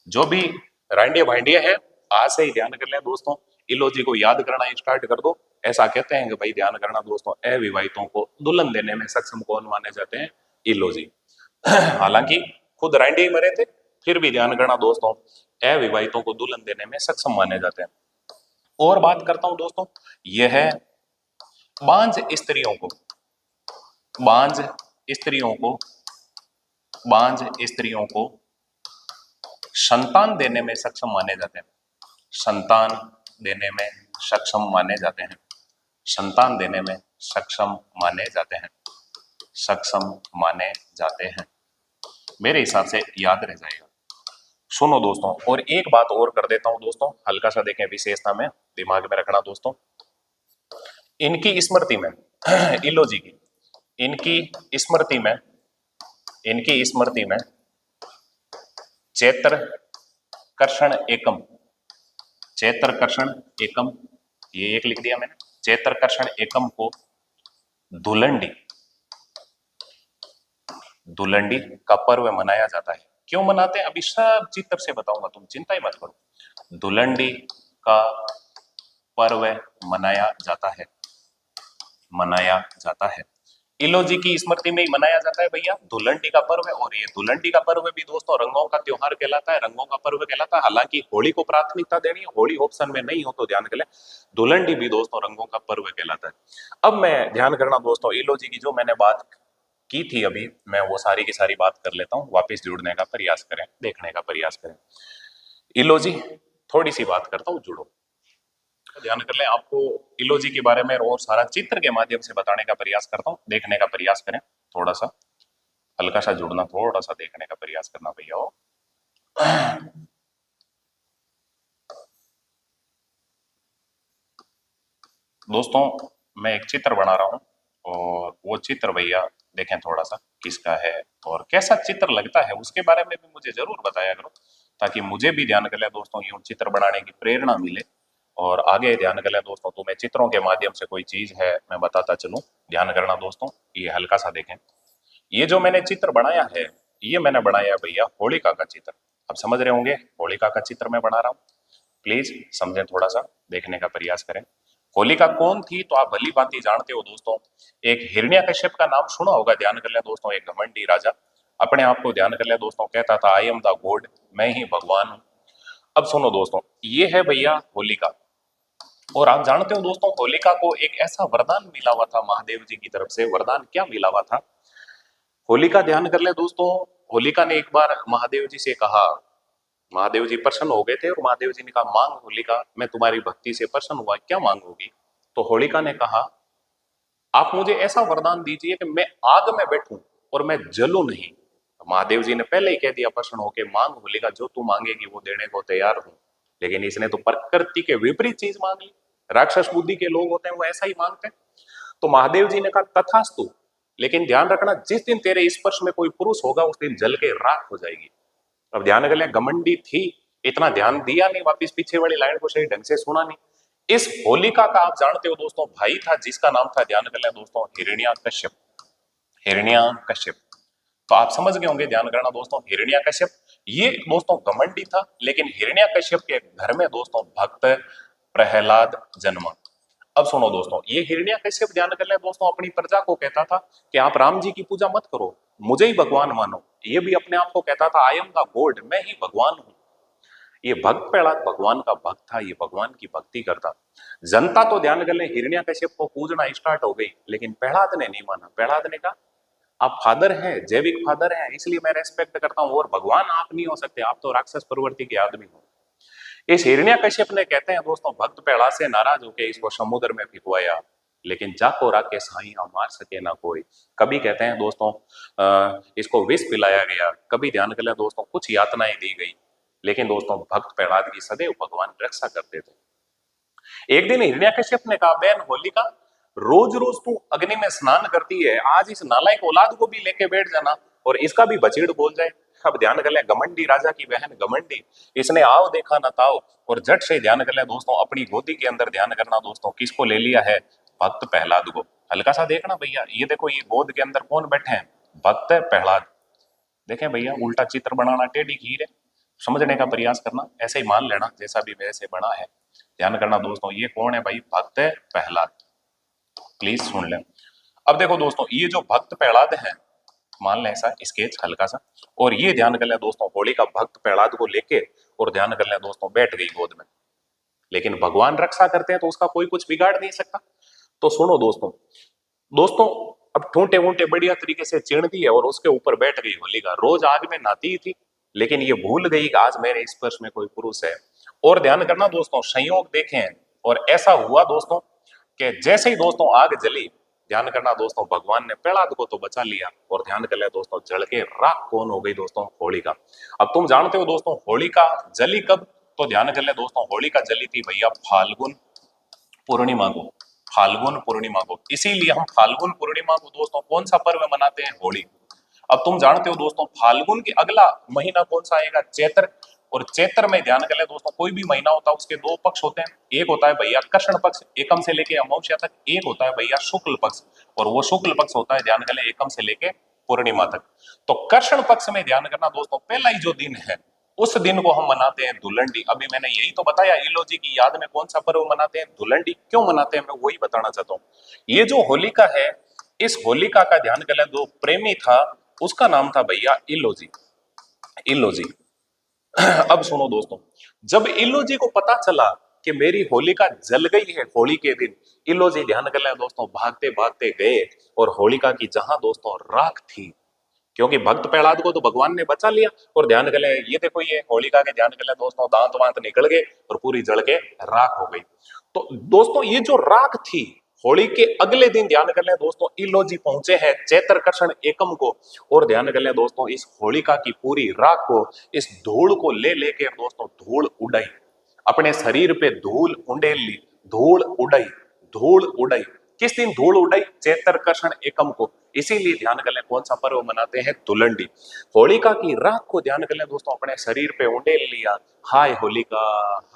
S1: जो भी रांडिया भांडिया है आज से ही ध्यान कर लें दोस्तों, इलोजी को याद करना स्टार्ट कर दो। ऐसा कहते हैं कि भाई ध्यान करना दोस्तों, अविवाहितों को दुल्हन देने में सक्षम कौन माने जाते हैं? इलोजी। हालांकि खुद रांडिया मरे थे, फिर भी ध्यान करना दोस्तों, अविवाहितों को दुल्हन देने में सक्षम माने जाते हैं। और बात करता हूं दोस्तों, यह है बांझ स्त्रियों को, बांझ स्त्रियों को, बांझ स्त्रियों को संतान देने में सक्षम माने जाते हैं, संतान देने में सक्षम माने जाते हैं, संतान देने में सक्षम माने जाते हैं, सक्षम माने जाते हैं। मेरे हिसाब से याद रह जाएगा। सुनो दोस्तों, और एक बात और कर देता हूं दोस्तों, हल्का सा देखें विशेषता में, दिमाग में रखना दोस्तों। इनकी स्मृति में इलोजी की, इनकी स्मृति में, इनकी स्मृति में चैत्र कर्षण एकम, चैत्र कर्षण एकम, ये एक लिख दिया मैंने, चैत्र कर्षण एकम को धुलंडी, धुलंडी का पर्व मनाया जाता है। क्यों मनाते हैं अभी सब चित्र से बताऊंगा, तुम चिंता ही मत करो। धुलंडी का पर्व मनाया जाता है, मनाया जाता है। इलोजी की स्मृति में ही मनाया जाता है भैया धुलंडी का पर्व है। और ये धुलंडी का पर्व भी दोस्तों रंगों का त्योहार कहलाता है, रंगों का पर्व कहलाता है। हालांकि होली को प्राथमिकता देनी है, होली ऑप्शन में नहीं हो तो ध्यान करें, धुलंडी भी दोस्तों रंगों का पर्व कहलाता है। अब मैं ध्यान करना दोस्तों, इलोजी की जो मैंने बात की थी अभी, मैं वो सारी की सारी बात कर लेता हूँ, वापिस जुड़ने का प्रयास करें, देखने का प्रयास करें। इलोजी थोड़ी सी बात करता हूँ, जुड़ो, ध्यान कर लें। आपको इलोजी के बारे में और सारा चित्र के माध्यम से बताने का प्रयास करता हूँ, देखने का प्रयास करें, थोड़ा सा हल्का सा जुड़ना, थोड़ा सा देखने का प्रयास करना भैया हो। दोस्तों मैं एक चित्र बना रहा हूं, और वो चित्र भैया देखें थोड़ा सा किसका है और कैसा चित्र लगता है, उसके बारे में भी मुझे जरूर बताया करो, ताकि मुझे भी ध्यान कर ले दोस्तों, यूं चित्र बनाने की प्रेरणा मिले और आगे ध्यान कर ले दोस्तों। तुम्हें चित्रों के माध्यम से कोई चीज है मैं बताता चलूं, ध्यान करना दोस्तों। ये हल्का सा देखें, ये जो मैंने चित्र बनाया है, ये मैंने बनाया भैया होलिका का चित्र। अब समझ रहे होंगे होलिका का चित्र मैं बना रहा हूं, प्लीज समझें, थोड़ा सा देखने का प्रयास करें। होलिका कौन थी तो आप भली भांति जानते हो दोस्तों, एक हिरण्यकश्यप का नाम सुना होगा, ध्यान कर ले दोस्तों, एक घमंडी राजा, अपने आप को ध्यान कर ले दोस्तों, कहता था आई एम द गॉड, मैं ही भगवान हूं। अब सुनो दोस्तों, ये है भैया होलिका। और आप जानते हो दोस्तों, होलिका को एक ऐसा वरदान मिला हुआ था महादेव जी की तरफ से। वरदान क्या मिला हुआ था? होलिका ध्यान कर ले दोस्तों, होलिका ने एक बार महादेव जी से कहा, महादेव जी प्रसन्न हो गए थे और महादेव जी ने कहा मांग होलिका, मैं तुम्हारी भक्ति से प्रसन्न हुआ, क्या मांगोगी? तो होलिका ने कहा आप मुझे ऐसा वरदान दीजिए कि मैं आग में बैठूं और मैं जलूं नहीं। महादेव जी ने पहले ही कह दिया प्रसन्न होके, मांग होलिका, जो तू मांगेगी वो देने को तैयार हूं। लेकिन इसने तो प्रकृति के विपरीत चीज मांग ली। राक्षस बुद्धि के लोग होते हैं वो ऐसा ही मांगते हैं। तो महादेव जी ने कहा तथास्तु, लेकिन ध्यान रखना जिस दिन तेरे स्पर्श में कोई पुरुष होगा उस दिन जल के राख हो जाएगी। अब ध्यान कर ले, घमंडी थी, इतना ध्यान दिया नहीं, वापिस पीछे वाली लाइन को सही ढंग से सुना नहीं। इस होलिका का आप जानते हो दोस्तों भाई था जिसका नाम था, ध्यान कर ले दोस्तों, हिरण्याकश्यप, हिरण्याकश्यप। तो आप समझ गए होंगे, ध्यान करना दोस्तों, हिरण्याकश्यप ये दोस्तों घमंडी था, लेकिन हिरण्याकश्यप के घर में दोस्तों भक्त प्रहलाद जन्मा। अब सुनो दोस्तों, ये हिरण्याकश्यप ध्यान कर ले दोस्तों, अपनी प्रजा को कहता था कि आप राम जी की पूजा मत करो, मुझे ही भगवान मानो। ये भी अपने आप को कहता था आई एम द गॉड, मैं ही भगवान हूं। ये भक्त प्रहलाद भगवान का भक्त था, ये भगवान की भक्ति करता। जनता तो ध्यान कर ले हिरण्याकश्यप को पूजना स्टार्ट हो गई, लेकिन प्रहलाद ने नहीं माना। प्रहलाद ने कहा आप फादर हैं, जैविक फादर हैं, इसलिए मैं रेस्पेक्ट करता हूं, और भगवान आप नहीं हो सकते, आप तो राक्षस प्रवृत्ति के आदमी हो। इस हिरण्याकश्यप ने, कहते हैं दोस्तों, भक्त प्रहलाद से नाराज होकर इसको समुद्र में फिकवाया, लेकिन जाको राके साइया मार सके ना कोई। कभी कहते हैं दोस्तों इसको विष पिलाया गया, कभी ध्यान कर ले दोस्तों कुछ यातनाएं दी गई, लेकिन दोस्तों भक्त प्रहलाद की सदैव भगवान रक्षा करते थे। एक दिन हिरण्याकश्यप ने कहा बहन होलिका, रोज रोज तू अग्नि में स्नान करती है, आज इस नालायक औलाद को भी लेके बैठ जाना और इसका भी बछीड़ बोल जाए। अब ध्यान कर ले, घमंडी राजा की बहन घमंडी, इसने आओ देखा न ताओ, और झट से ध्यान कर ले दोस्तों अपनी गोदी के अंदर ध्यान करना दोस्तों किसको ले लिया है, भक्त प्रहलाद को। हल्का सा देखना भैया, ये देखो ये गोद के अंदर कौन बैठे हैं, भक्त प्रहलाद। देखें भैया उल्टा चित्र बनाना टेढ़ी खीर है, समझने का प्रयास करना, ऐसे ही मान लेना जैसा भी वैसे बना है। ध्यान करना दोस्तों ये कौन है भाई, भक्त प्रहलाद, प्लीज सुन लें। अब देखो दोस्तों ये जो भक्त प्रहलाद है, मान लें ऐसा स्केच हल्का सा, और ये ध्यान कर ले दोस्तों होलिका भक्त प्रहलाद को लेके और ध्यान कर ले दोस्तों बैठ गई गोद में, लेकिन भगवान रक्षा करते हैं तो उसका कोई कुछ बिगाड़ नहीं सकता। तो सुनो दोस्तों, दोस्तों अब ठूंठे वूंठे बढ़िया तरीके से चिण दिए और उसके ऊपर बैठ गई होलिका। रोज आग में नहाती थी, लेकिन ये भूल गई कि आज मेरे स्पर्श में कोई पुरुष है। और ध्यान करना दोस्तों संयोग देखें, और ऐसा हुआ दोस्तों कि जैसे ही दोस्तों आग जली, ध्यान करना दोस्तों भगवान ने प्रहलाद को तो बचा लिया, और ध्यान कर लिया दोस्तों जल के राख कौन हो गई दोस्तों, होलिका। अब तुम जानते हो दोस्तों होलिका जली कब, तो ध्यान कर ले दोस्तों होलिका जली थी भैया फाल्गुन पूर्णिमा को, फाल्गुन पूर्णिमा को। इसीलिए हम फाल्गुन पूर्णिमा को दोस्तों कौन सा पर्व मनाते हैं, होली। अब तुम जानते हो दोस्तों फाल्गुन के अगला महीना कौन सा आएगा, चैत्र। और चैत्र में ध्यान कर ले दोस्तों कोई भी महीना होता है उसके दो पक्ष होते हैं, एक होता है भैया कृष्ण पक्ष एकम से लेके अमावस्या तक, एक होता है भैया शुक्ल पक्ष, और वो शुक्ल पक्ष होता है ध्यान कर ले एकम से लेके पूर्णिमा तक। तो कृष्ण पक्ष में ध्यान करना दोस्तों पहला ही जो दिन है उस दिन को हम मनाते हैं धुलंडी। अभी मैंने यही तो बताया इलोजी की याद में कौन सा पर्व मनाते हैं, धुलंडी। क्यों मनाते हैं मैं वही बताना चाहता हूँ। ये जो होलिका है, इस होलिका का ध्यान कर ले जो प्रेमी था उसका नाम था भैया इलोजी, इलोजी। अब सुनो दोस्तों, जब इलोजी को पता चला कि मेरी होलिका जल गई है होली के दिन, इलोजी ध्यान कर ले दोस्तों भागते भागते गए और होलिका की जहां दोस्तों राख थी, क्योंकि भक्त प्रहलाद को तो भगवान ने बचा लिया, और ध्यान कर ले ये देखो ये होलिका के ध्यान कर ले दोस्तों दांत वांत निकल गए और पूरी जल के राख हो गई। तो दोस्तों ये जो राख थी होली के अगले दिन ध्यान कर ले दोस्तों इलोजी पहुंचे हैं चैत्र कृष्ण एकम को, और ध्यान कर ले दोस्तों इस होलिका की पूरी राख को, इस धूल को ले लेके दोस्तों धूल उड़ाई, अपने शरीर पे धूल उंडेल ली, धूल उड़ाई, धूल उड़ाई। किस दिन धूल उड़ाई, चैत्र कृष्ण एकम को। इसीलिए ध्यान कर ले कौन सा पर्व मनाते हैं, धुलंडी। होलिका की राख को ध्यान कर ले दोस्तों अपने शरीर पे उंडेल लिया, हाय होलिका,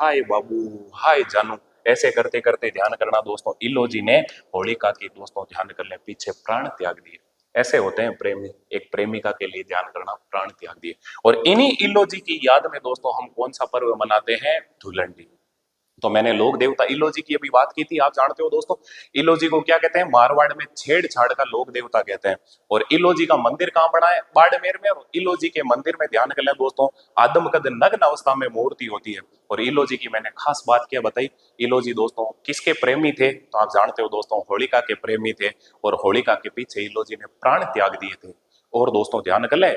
S1: हाय बाबू, हाय जानू, ऐसे करते करते ध्यान करना दोस्तों इलोजी ने होलिका की दोस्तों ध्यान कर ले पीछे प्राण त्याग दिए। ऐसे होते हैं प्रेमी, एक प्रेमिका के लिए ध्यान करना प्राण त्याग दिए। और इन्हीं इलोजी की याद में दोस्तों हम कौन सा पर्व मनाते हैं, धुलंडी। तो मैंने लोक देवता इलोजी की अभी बात की थी, आप जानते हो दोस्तों इलोजी को क्या कहते हैं, मारवाड़ में छेड़छाड़ का लोक देवता कहते हैं। और इलोजी का मंदिर कहाँ बना है, बाड़मेर में। और इलोजी के मंदिर में ध्यान कर लें दोस्तों आदमकद नग्न अवस्था में मूर्ति होती है। और इलोजी की मैंने खास बात क्या बताई, इलोजी दोस्तों किसके प्रेमी थे, तो आप जानते हो दोस्तों होलिका के प्रेमी थे, और होलिका के पीछे इलोजी ने प्राण त्याग दिए थे। और दोस्तों ध्यान कर लें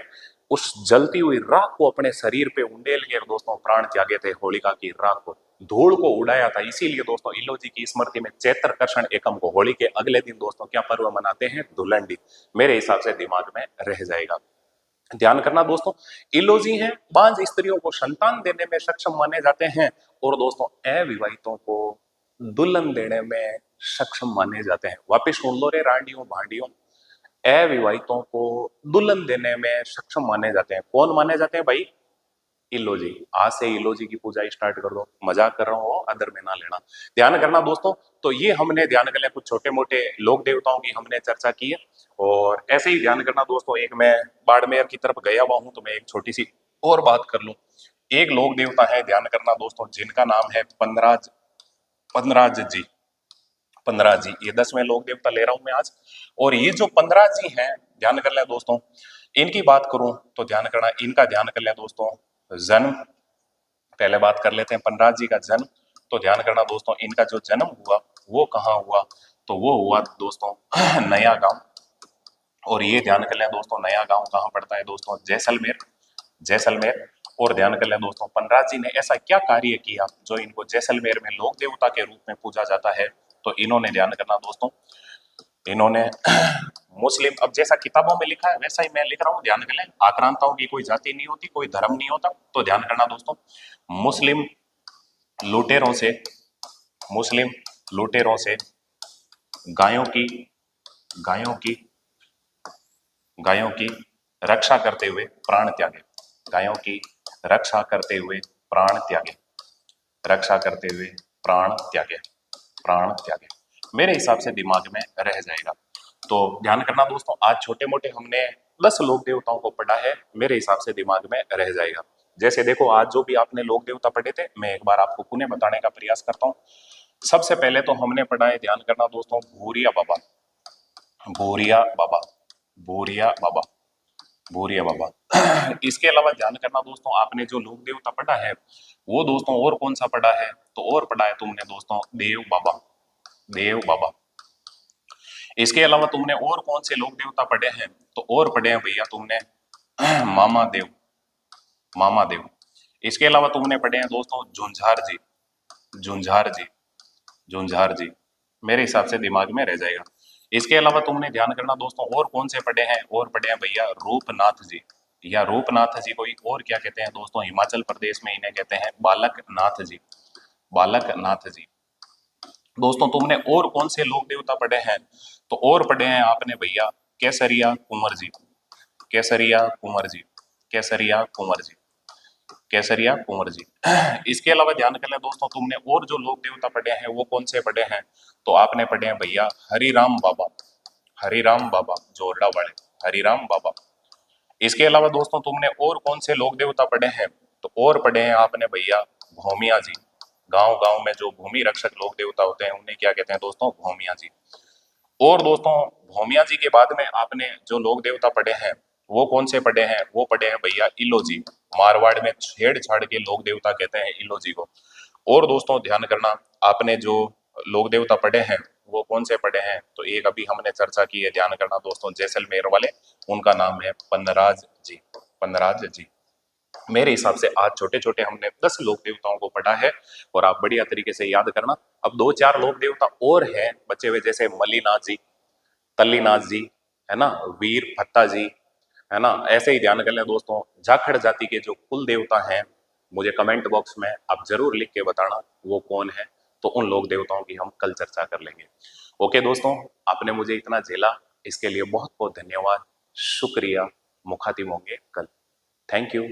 S1: उस जलती हुई राख को अपने शरीर पे उंडेल के दोस्तों प्राण त्यागे थे, होलिका की राख को, धूल को उड़ाया था। इसीलिए दोस्तों इलोजी की स्मृति में चैत्र कृष्ण एकम को होली के अगले दिन दोस्तों क्या पर्व मनाते हैं, धुलंडी। मेरे हिसाब से दिमाग में रह जाएगा। ध्यान करना दोस्तों इलोजी हैं, बांझ स्त्रियों को संतान देने में सक्षम माने जाते हैं, और दोस्तों अविवाहितों को दुल्हन देने में सक्षम माने जाते हैं। वापिस सुन लो रे रांडियों भांडियों, अविवाहितों को दुल्हन देने में सक्षम माने जाते हैं। कौन माने जाते हैं भाई, इलोजी। आज से इलोजी की पूजा स्टार्ट कर दो, मजाक कर रहा हूँ अदर में ना लेना। ध्यान करना दोस्तों, तो ये हमने ध्यान कर लिया कुछ छोटे मोटे लोक देवताओं की हमने चर्चा की है। और ऐसे ही ध्यान करना दोस्तों, एक मैं बाड़मेर की तरफ गया हुआ हूं तो मैं एक छोटी सी और बात कर लूं। एक लोक देवता है ध्यान करना दोस्तों जिनका नाम है पनराज, पनराज जी, पनराज जी। ये 10वें लोक देवता ले रहा हूं मैं आज। और ये जो पनराज जी हैं ध्यान कर ले दोस्तों, इनकी बात करूं तो ध्यान करना इनका ध्यान कर ले दोस्तों जन्म, पहले बात कर लेते हैं पनराज जी का जन्म। तो ध्यान करना दोस्तों इनका जो जन्म हुआ वो कहाँ हुआ, तो वो हुआ दोस्तों नया गांव। और ये ध्यान कर लें दोस्तों नया गांव कहाँ पड़ता है दोस्तों, जैसलमेर, जैसलमेर। और ध्यान कर लें दोस्तों पनराज जी ने ऐसा क्या कार्य किया जो इनको जैसलमेर में लोक देवता के रूप में पूजा जाता है। तो इन्होंने ध्यान करना दोस्तों, इन्होंने मुस्लिम, अब जैसा किताबों में लिखा है वैसा ही मैं लिख रहा हूँ, ध्यान कर लें। आक्रांताओं की कोई जाति नहीं होती, कोई धर्म नहीं होता। तो ध्यान करना दोस्तों मुस्लिम लुटेरों से, मुस्लिम लुटेरों से गायों की, गायों की, गायों की रक्षा करते हुए प्राण त्यागे। गायों की रक्षा करते हुए प्राण त्यागे, रक्षा करते हुए प्राण त्यागे, प्राण त्यागे। मेरे हिसाब से दिमाग में रह जाएगा। तो ध्यान करना दोस्तों, आज छोटे मोटे हमने 10 लोक देवताओं को पढ़ा है, मेरे हिसाब से दिमाग में रह जाएगा। जैसे देखो, आज जो भी आपने लोक देवता पढ़े थे, मैं एक बार आपको पुनः बताने का प्रयास करता हूँ। सबसे पहले तो हमने पढ़ा है, ध्यान करना दोस्तों, भूरिया बाबा, भूरिया बाबा, भूरिया बाबा, भूरिया बाबा। इसके अलावा ध्यान करना दोस्तों, आपने जो लोक देवता पढ़ा है वो दोस्तों और कौन सा पढ़ा है, तो और पढ़ा है तुमने दोस्तों देव बाबा, देव बाबा। इसके अलावा तुमने और कौन से लोक देवता पढ़े हैं, तो और पढ़े हैं भैया तुमने मामा देव, मामा देव। इसके अलावा तुमने पढ़े हैं दोस्तों झुंझार जी, झुंझार जी, झुंझार जी। मेरे हिसाब से दिमाग में रह जाएगा। इसके अलावा तुमने ध्यान करना दोस्तों और कौन से पढ़े हैं, और पढ़े हैं भैया रूपनाथ जी, या रूपनाथ जी को एक और क्या कहते हैं दोस्तों, हिमाचल प्रदेश में इन्हें कहते हैं बालक नाथ जी, बालक नाथ जी। दोस्तों तुमने और कौन से लोक देवता पढ़े हैं, तो और पढ़े हैं आपने भैया केसरिया कुंवर जी, केसरिया कुंवर जी, केसरिया कुंवर जी, केसरिया कुंवर जी। इसके अलावा ध्यान कर लें दोस्तों, तुमने और जो लोक देवता पढ़े हैं वो कौन से पढ़े हैं, तो आपने पढ़े हैं भैया हरिराम बाबा, हरिराम बाबा जोरडा वाले, हरिराम बाबा। इसके अलावा दोस्तों तुमने और कौन से लोक देवता पढ़े हैं, तो और पढ़े हैं आपने भैया भौमिया जी। गांव गांव में जो भूमि रक्षक लोक देवता होते हैं उन्हें क्या कहते हैं दोस्तों, भौमिया जी। और दोस्तों भौमिया जी के बाद में आपने जो लोक देवता पढ़े हैं वो कौन से पढ़े हैं, वो पढ़े हैं भैया इलोजी। मारवाड़ में छेड़छाड़ के लोक देवता कहते हैं इलोजी को। और दोस्तों ध्यान करना, आपने जो लोक देवता पढ़े हैं वो कौन से पढ़े हैं, तो एक अभी हमने चर्चा की है, ध्यान करना दोस्तों जैसलमेर वाले, उनका नाम है पन्नराज जी, पन्नराज जी। मेरे हिसाब से आज छोटे छोटे हमने 10 लोक देवताओं को पढ़ा है, और आप बढ़िया तरीके से याद करना। अब 2-4 लोक देवता और हैं बचे हुए, जैसे मल्लीनाथ जी, तल्लीनाथ जी, है ना, वीर भत्ता जी, है ना। ऐसे ही ध्यान कर लें दोस्तों, जाखड़ जाति के जो कुल देवता हैं, मुझे कमेंट बॉक्स में आप जरूर लिख के बताना वो कौन है, तो उन लोक देवताओं की हम कल चर्चा कर लेंगे। ओके दोस्तों, आपने मुझे इतना झेला, इसके लिए बहुत बहुत धन्यवाद, शुक्रिया। मुखातिब होंगे कल। Thank you.